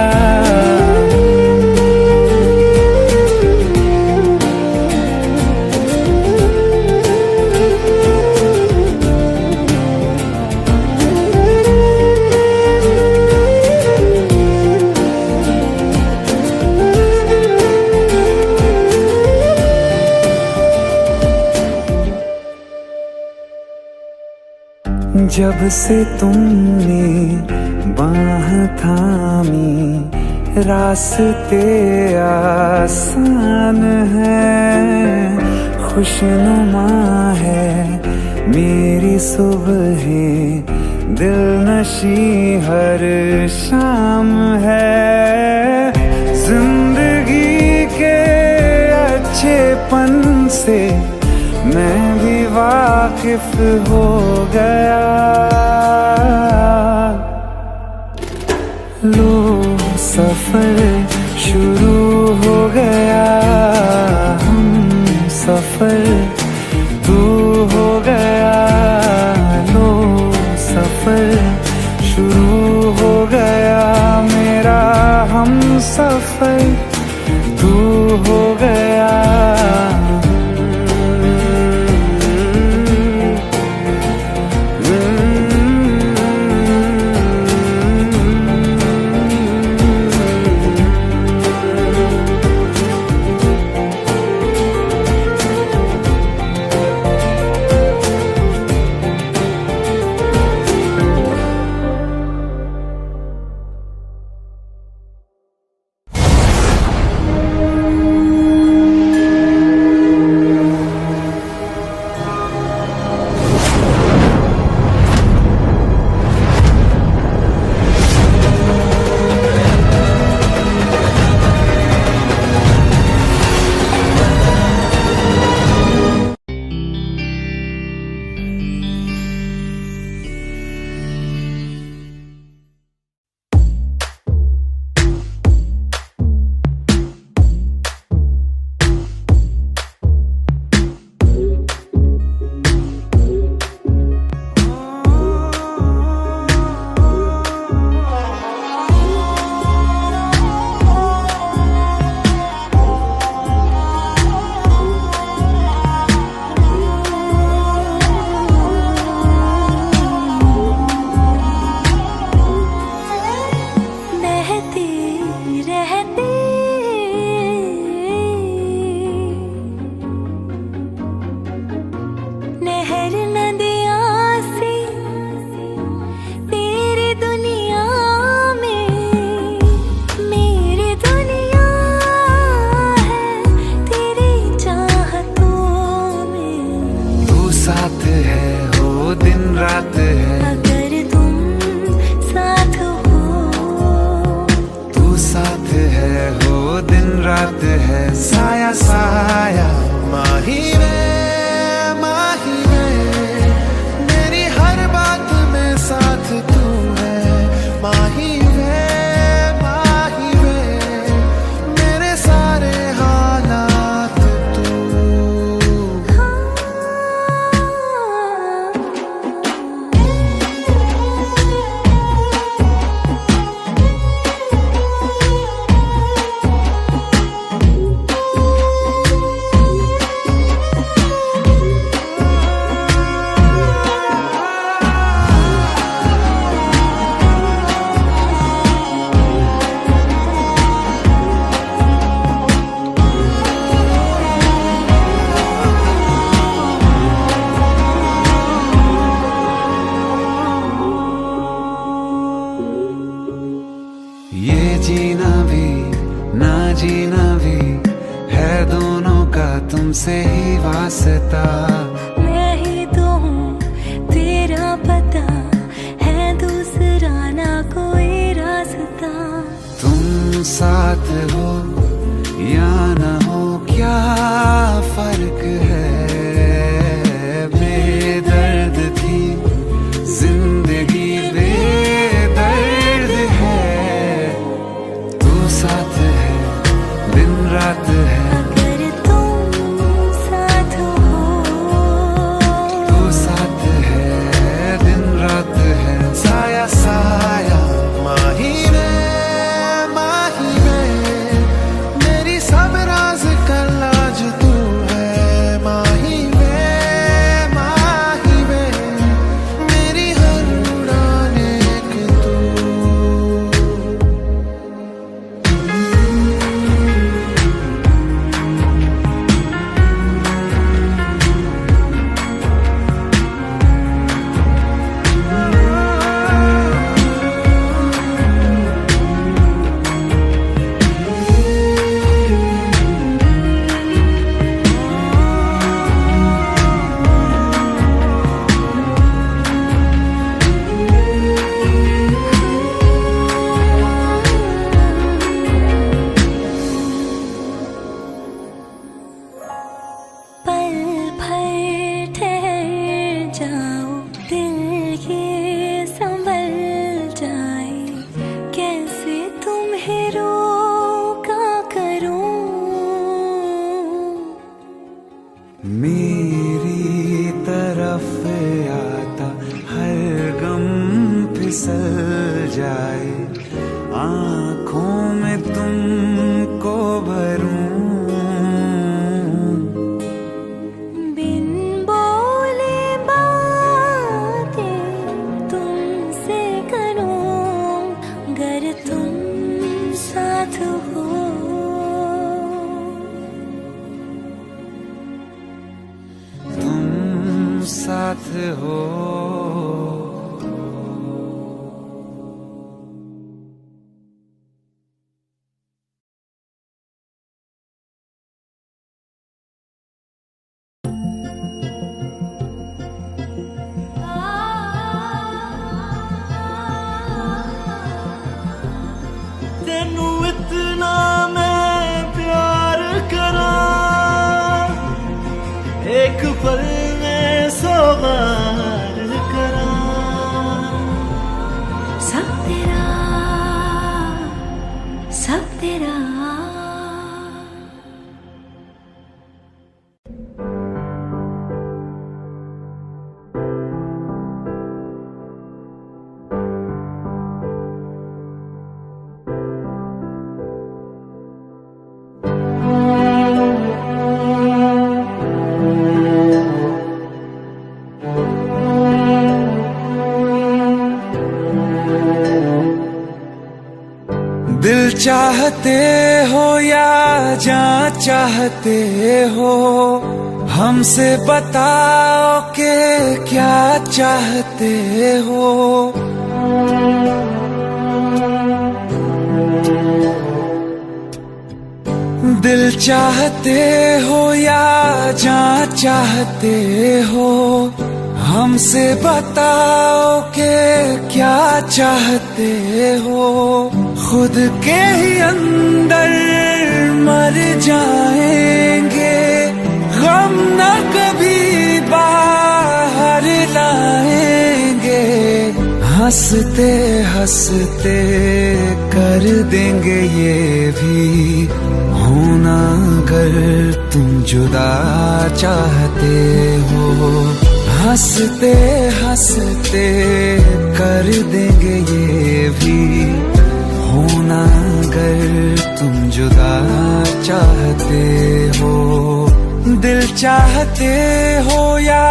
जब से तुमने बाह थामी रास्ते आसान है। खुशनुमा है मेरी सुबहें, दिल नशी हर शाम है। जिंदगी के अच्छेपन से मैं भी वाकिफ हो गया। लो सफर शुरू हो गया हम सफर, तू हो गया लो सफर, शुरू हो गया मेरा हम सफर, तू हो गया। तुमसे ही वास्ता, मैं ही तो हूँ तेरा पता, है दूसरा ना कोई रास्ता। तुम साथ हो या न हो क्या फर्क है, बेदर्द थी जिंदगी बेदर्द है, तू साथ है दिन रात है, साया साया माही रे भरूं। बिन बोले बातें तुमसे करूं, गर तुम साथ हो। तुम साथ हो। तेनू इतना मैं प्यार करा, एक पल में 100 बार करा। सब तेरा, सब तेरा। दिल चाहते हो या जान चाहते हो, हमसे बताओ कि क्या चाहते हो। दिल चाहते हो या जान चाहते हो, हमसे बताओ कि क्या चाहते हो। खुद के ही अंदर मर जाएंगे, गम न कभी बाहर लाएंगे। हंसते हंसते कर देंगे ये भी, होना अगर तुम जुदा चाहते हो। हंसते हंसते कर देंगे ये भी, होना अगर तुम जुदा चाहते हो। दिल चाहते हो या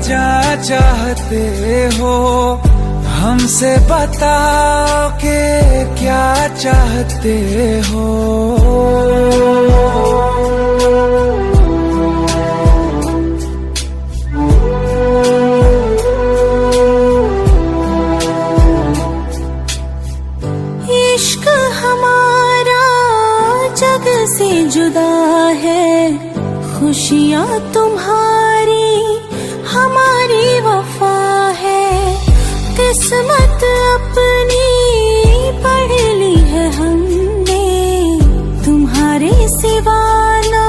जान चाहते हो, हमसे बताओ कि क्या चाहते हो। इश्क हमारा जग से जुदा है, खुशियाँ तुम्हारी हमारी वफा है। किस्मत अपनी पढ़ ली है हमने, तुम्हारे सिवा ना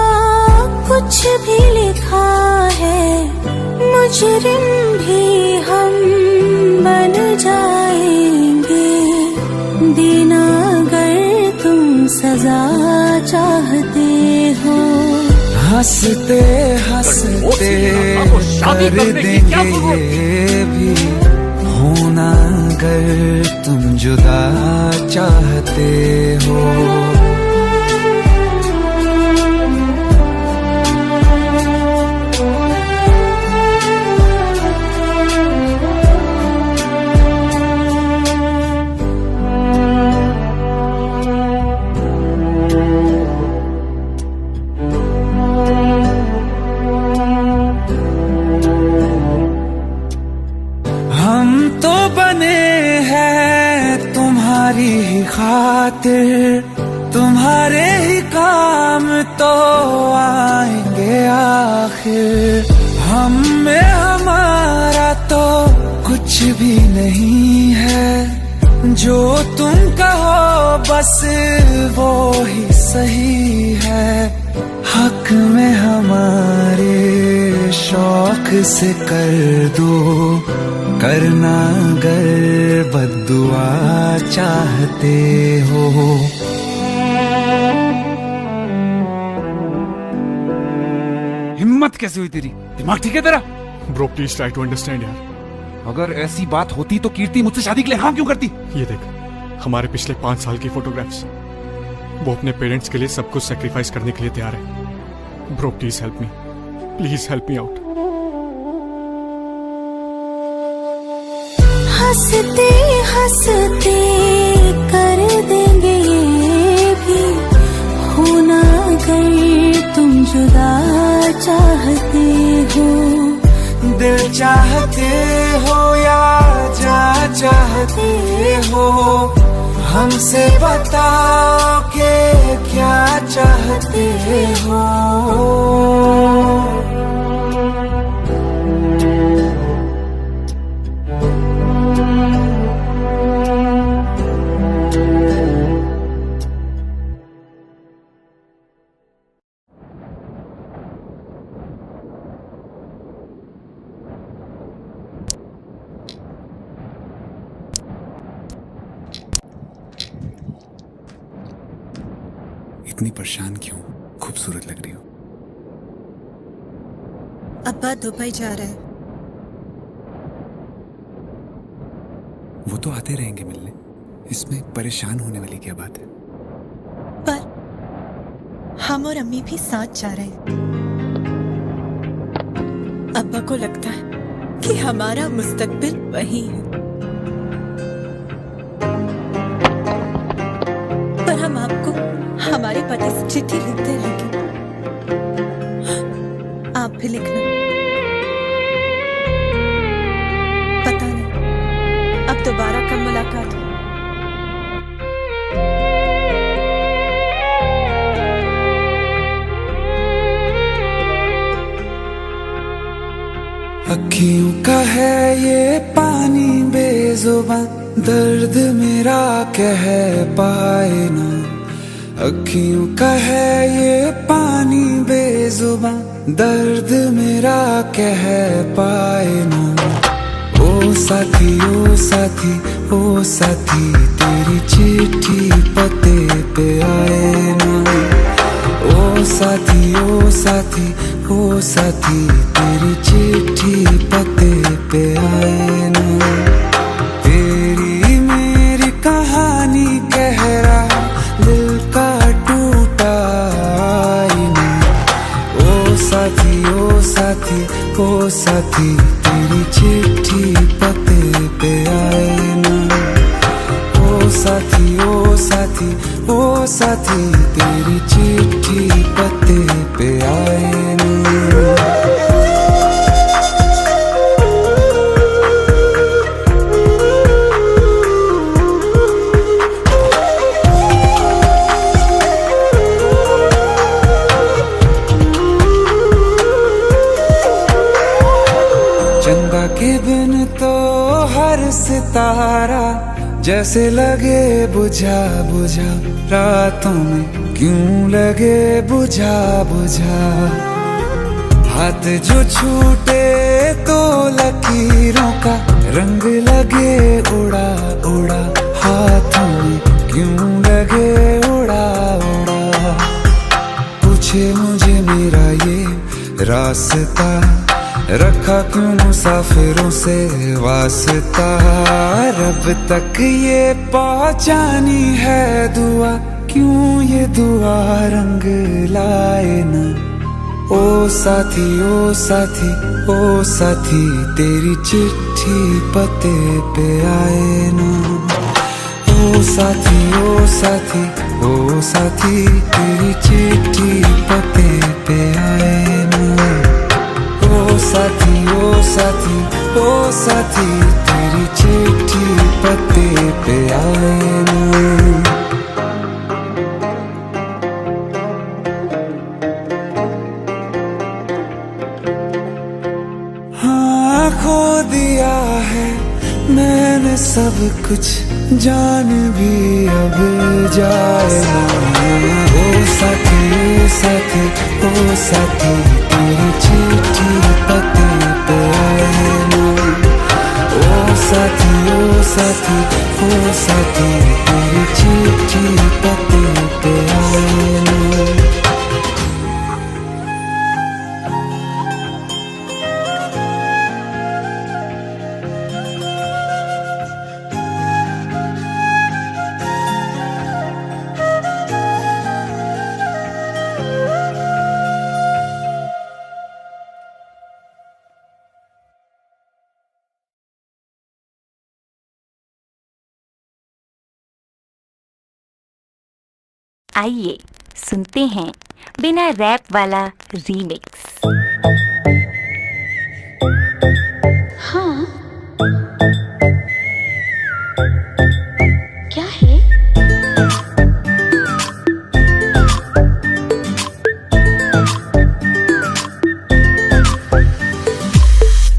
कुछ भी लिखा है। मुजरिम भी हम बन जाएंगे, देना अगर तुम सजा चाहते हो। हंसते हंसते कर देंगे ये भी, होना अगर तुम जुदा चाहते हो। हम तो बने हैं तुम्हारी ही खातिर, तुम्हारे ही काम तो आएंगे आखिर। हम में हमारा तो कुछ भी नहीं है, जो तुम कहो बस वो ही सही है। हक में हमारे शौक से कर दो, करना अगर बद्दुआ चाहते हो। हिम्मत कैसे हुई तेरी? दिमाग ठीक है तेरा? Bro please try to understand यार। अगर ऐसी बात होती तो कीर्ति मुझसे शादी के लिए हाँ क्यों करती? ये देख, हमारे पिछले 5 साल की फोटोग्राफ्स। वो अपने पेरेंट्स के लिए सब कुछ सेक्रीफाइस करने के लिए तैयार है। Bro please help me, please help me out. हंसते हंसते कर देंगे ये भी, होना अगर तुम जुदा चाहते हो। दिल चाहते हो या जा चाहते हो, हमसे बताओ कि क्या चाहते हो। इतनी परेशान क्यों? खूबसूरत लग रही हो। अब्बा दुबई जा रहे हैं। वो तो आते रहेंगे मिलने, इसमें परेशान होने वाली क्या बात है? पर हम और अम्मी भी साथ जा रहे हैं। अब्बा को लगता है कि हमारा मुस्तकबिल वही है, पर हम आपको हमारे पति से चिट्ठी लिखते रहेंगे। आप भी लिखना। पता नहीं अब दोबारा कब मुलाकात हो। अखियों का है ये पानी बेजुबान, दर्द मेरा कह पाए ना। अखियों का है ये पानी बेजुबान, दर्द मेरा कह पाए ना। ओ साथी ओ साथी ओ साथी, तेरी चिट्ठी पते पे आए ना। ओ साथी ओ साथी ओ साथी, तेरी चिट्ठी पते पे आए ना। तेरी मेरी कहानी कह रहा दिल का टूटा आईना। ओ साथी ओ साथी ओ साथी, तेरी चिट्ठी पते पे आए ना। ओ साथी ओ साथी ओ साथी, तेरी चिट्ठी पते पे आए ना। चंदा के बिन तो हर सितारा जैसे लगे बुझा बुझा, रातों में क्यों लगे बुझा बुझा। हाथ जो छूटे तो लकीरों का रंग लगे उड़ा उड़ा, हाथों में क्यों लगे उड़ा उड़ा। पूछे मुझे मेरा ये रास्ता, रखा क्यों मुसाफिरों से वास्ता। रब तक ये पहुंचानी है दुआ, क्यों ये दुआ रंग लाए ना। ओ साथी ओ साथी ओ साथी, तेरी चिट्ठी पते पे आए ना। ओ साथी ओ साथी ओ साथी, तेरी चिट्ठी पते पे आए ना। ओ साथी ओ साथी ओ साथी, तेरी चिट्ठी पते पे आए ना। हाँ खो दिया है मैंने सब कुछ, जान भी अब जाए ना। ओ साथी ओ साथी ओ साथी, तेरी चिट्ठी पते पे आए ना। ओ साथी ओ साथी ओ साथी, तेरी चिट्ठी पते पे आए ना। आइए सुनते हैं बिना रैप वाला रीमिक्स। हाँ क्या है?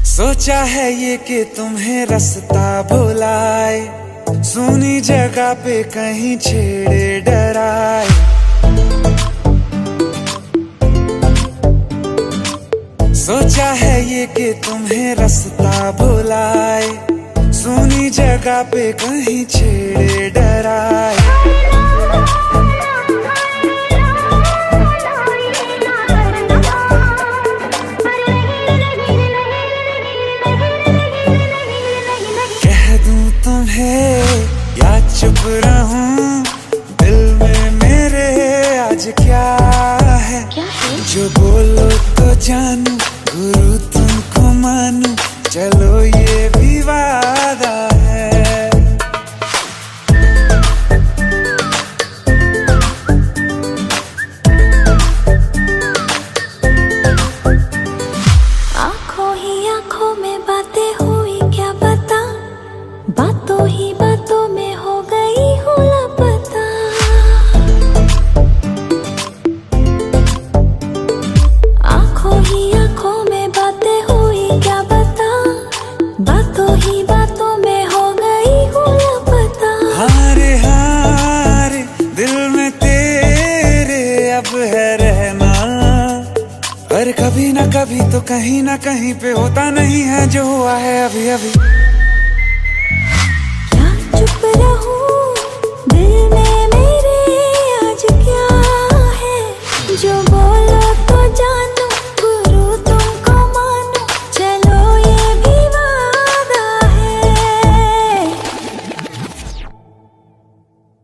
सोचा है ये कि तुम्हें रास्ता भुलाए, सुनी जगह पे कहीं छेड़े डराए। सोचा है ये कि तुम्हें रास्ता भुलाए, सुनी जगह पे कहीं छेड़े डराए। या चुप रहूं, दिल में मेरे आज क्या है? जो बोलो तो जानू, गुरु तुमको मानू, चलो ये भी वादा है। आंखों ही आंखों में बातें हुई क्या पता, बातों ही बातों में हो गई हूँ लापता। आंखों ही आंखों में बातें हुई क्या पता, बातों ही बातों में हो गई हूँ लापता। हारे हारे दिल में तेरे अब है रहना, पर कभी ना कभी तो कहीं ना कहीं पे होता नहीं है जो हुआ है अभी अभी। चुप रहूं, दिल में मेरे आज क्या है? जो बोलो तो जानू, गुरु तुमको मानू, चलो ये भी वादा है।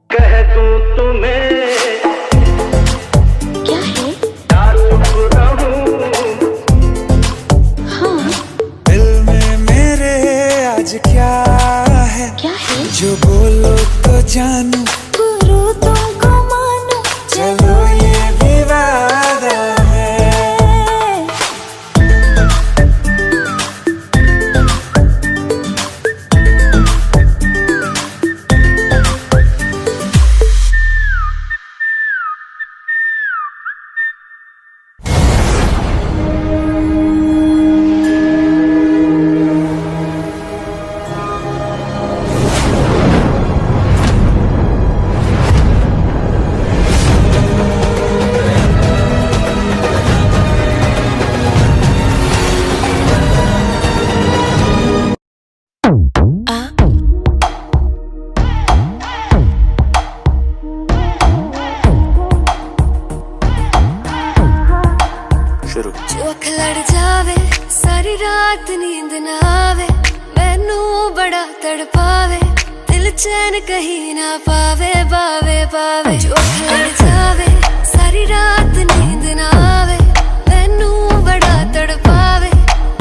कह दूं तुम्हें क्या है? चुप रहूं। हाँ दिल में मेरे आज क्या है? जो बोलो तो जानू, गुरु तुमको मानू, चलो ये भी वादा है। जो अख लड़ जावे, सारी रात नींद ना आवे, मैनू बड़ा तड़पावे, दिल चैन कहीं ना पावे पावे पावे। जो अख लड़ जावे, सारी रात नींद ना आवे, मैनू बड़ा तड़पावे,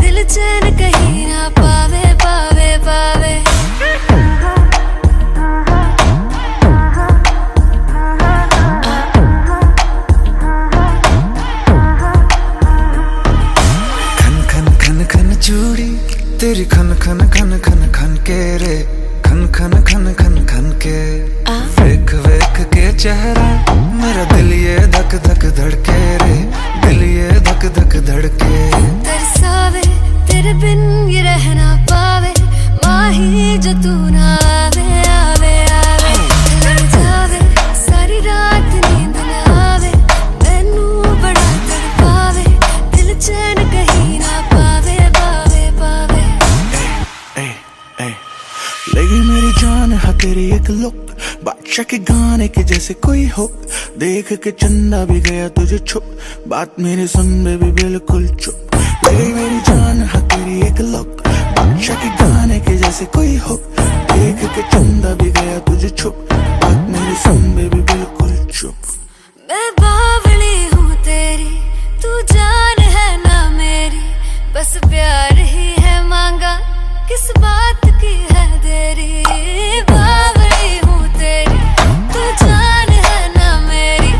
दिल चैन कहीं ना पावे पावे पावे। चूड़ी तेरी खन खन खन खन खन के रे, खन खन खन खन खन के। वेख वेख के चेहरा मेरा दिल ये धक धक धड़के रे, दिल ये धक धक धड़के। तरसावे तेरे बिन ये रह ना पावे, माही जो तू ना आवे आवे आवे। लड़ जावे सारी रात नींद ना आवे, मैनू बड़ा तड़पावे, दिल चैन कहीं ना पावे पावे पावे। लगी मेरी जान है तेरी एक लुक, बादशाह के गाने के जैसे कोई हो, देख के चंदा भी गया तुझे छुप, बात मेरे सुन बेबी बिल्कुल चुप। लगी मेरी जान है तेरी एक लुक, बादशाह के गाने के जैसे कोई हो, देख के चंदा भी गया तुझे छुप, बात मेरे सुन बेबी बिल्कुल चुप। मैं बावली हूँ तेरी, तू जान है ना मेरी, बस प्यार ही है मांगा, किस बात की है देरी। बावली हूँ तेरी, तू जान है ना मेरी,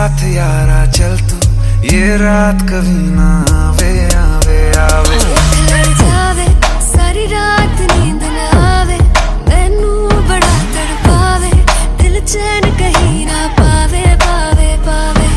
साथ यारा चल तू, ये रात कभी ना आवे आवे आवे। जावे सारी रात नींद ना आवे, मैनू बड़ा तड़पावे, दिल चैन कहीं ना पावे पावे पावे।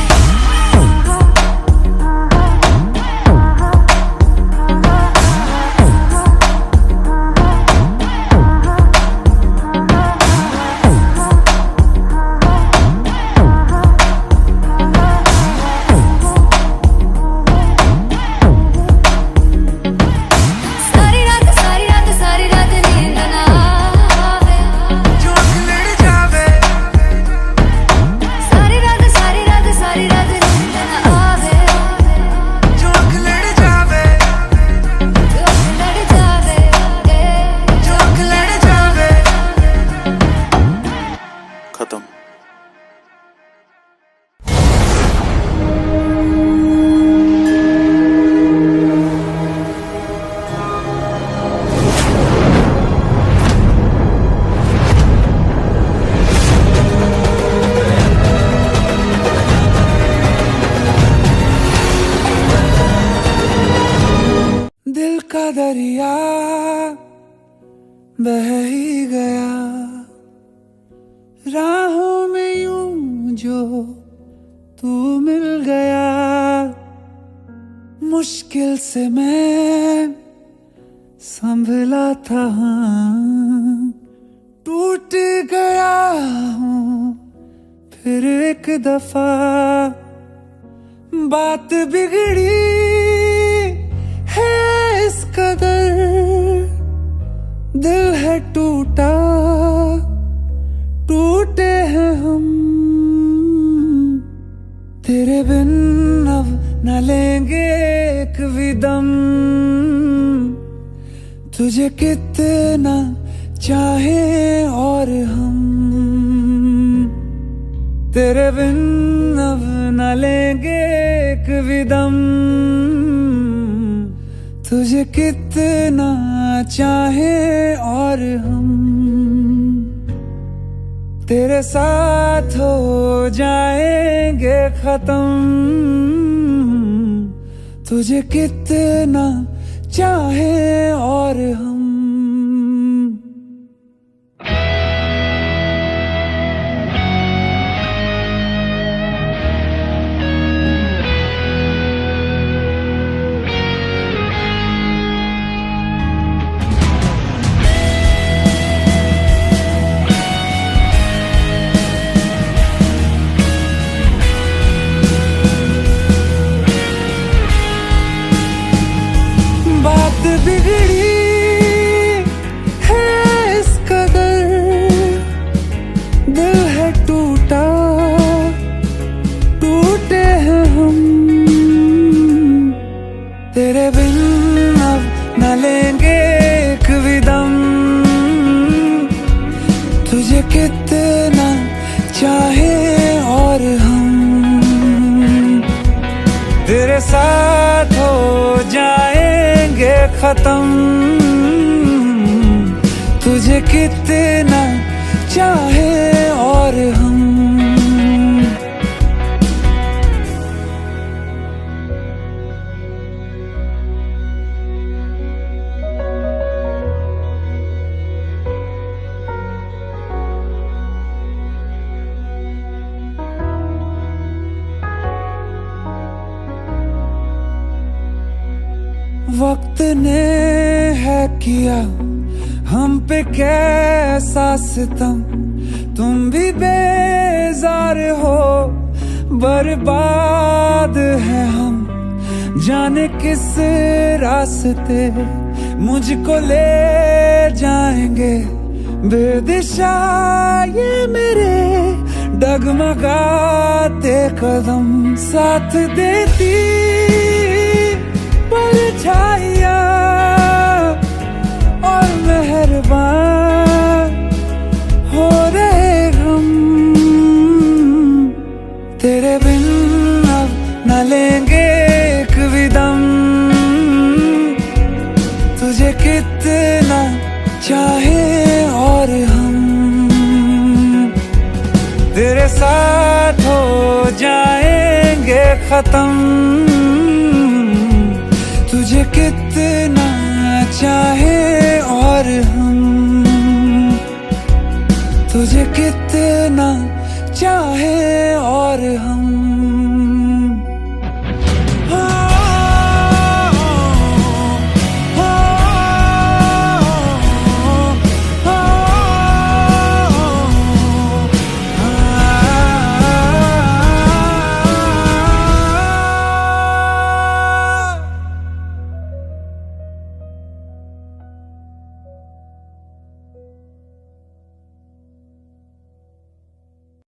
खत्म। दिल का दरिया बह ही गया, राहों में यूं जो तू मिल गया। मुश्किल से मैं संभला था, टूट गया हूँ फिर एक दफा। बात बिगड़ी है इस कदर, दिल है टूटा, टूटे हैं हम। तेरे बिन अब न लेंगे एक भी दम, तुझे कितना चाहे और हम। तेरे बिन अब न लेंगे एक भी दम, तुझे कितना चाहे और हम। तेरे साथ हो जाएंगे खत्म, तुझे कितना चाहे और हम। बात बिगड़ी है इस कदर, दिल है टूटा, टूटे हैं हम। तेरे बिन अब न लेंगे एक भी दम, तुझे कितना चाहे और हम। तेरे साथ हो जाएंगे खत्म, तुझे कितना चाहे और हम। वक्त ने है किया हम पे कैसा सितम, तुम भी बेजार हो, बर्बाद है हम। जाने किस रास्ते मुझको ले जाएंगे, बेदिशा ये मेरे डगमगाते कदम। साथ देती परछाइयाँ और मेहरबान हो रहे हम। तेरे बिन अब न लेंगे एक भी दम, तुझे कितना चाहे और हम। तेरे साथ हो जाए खत्म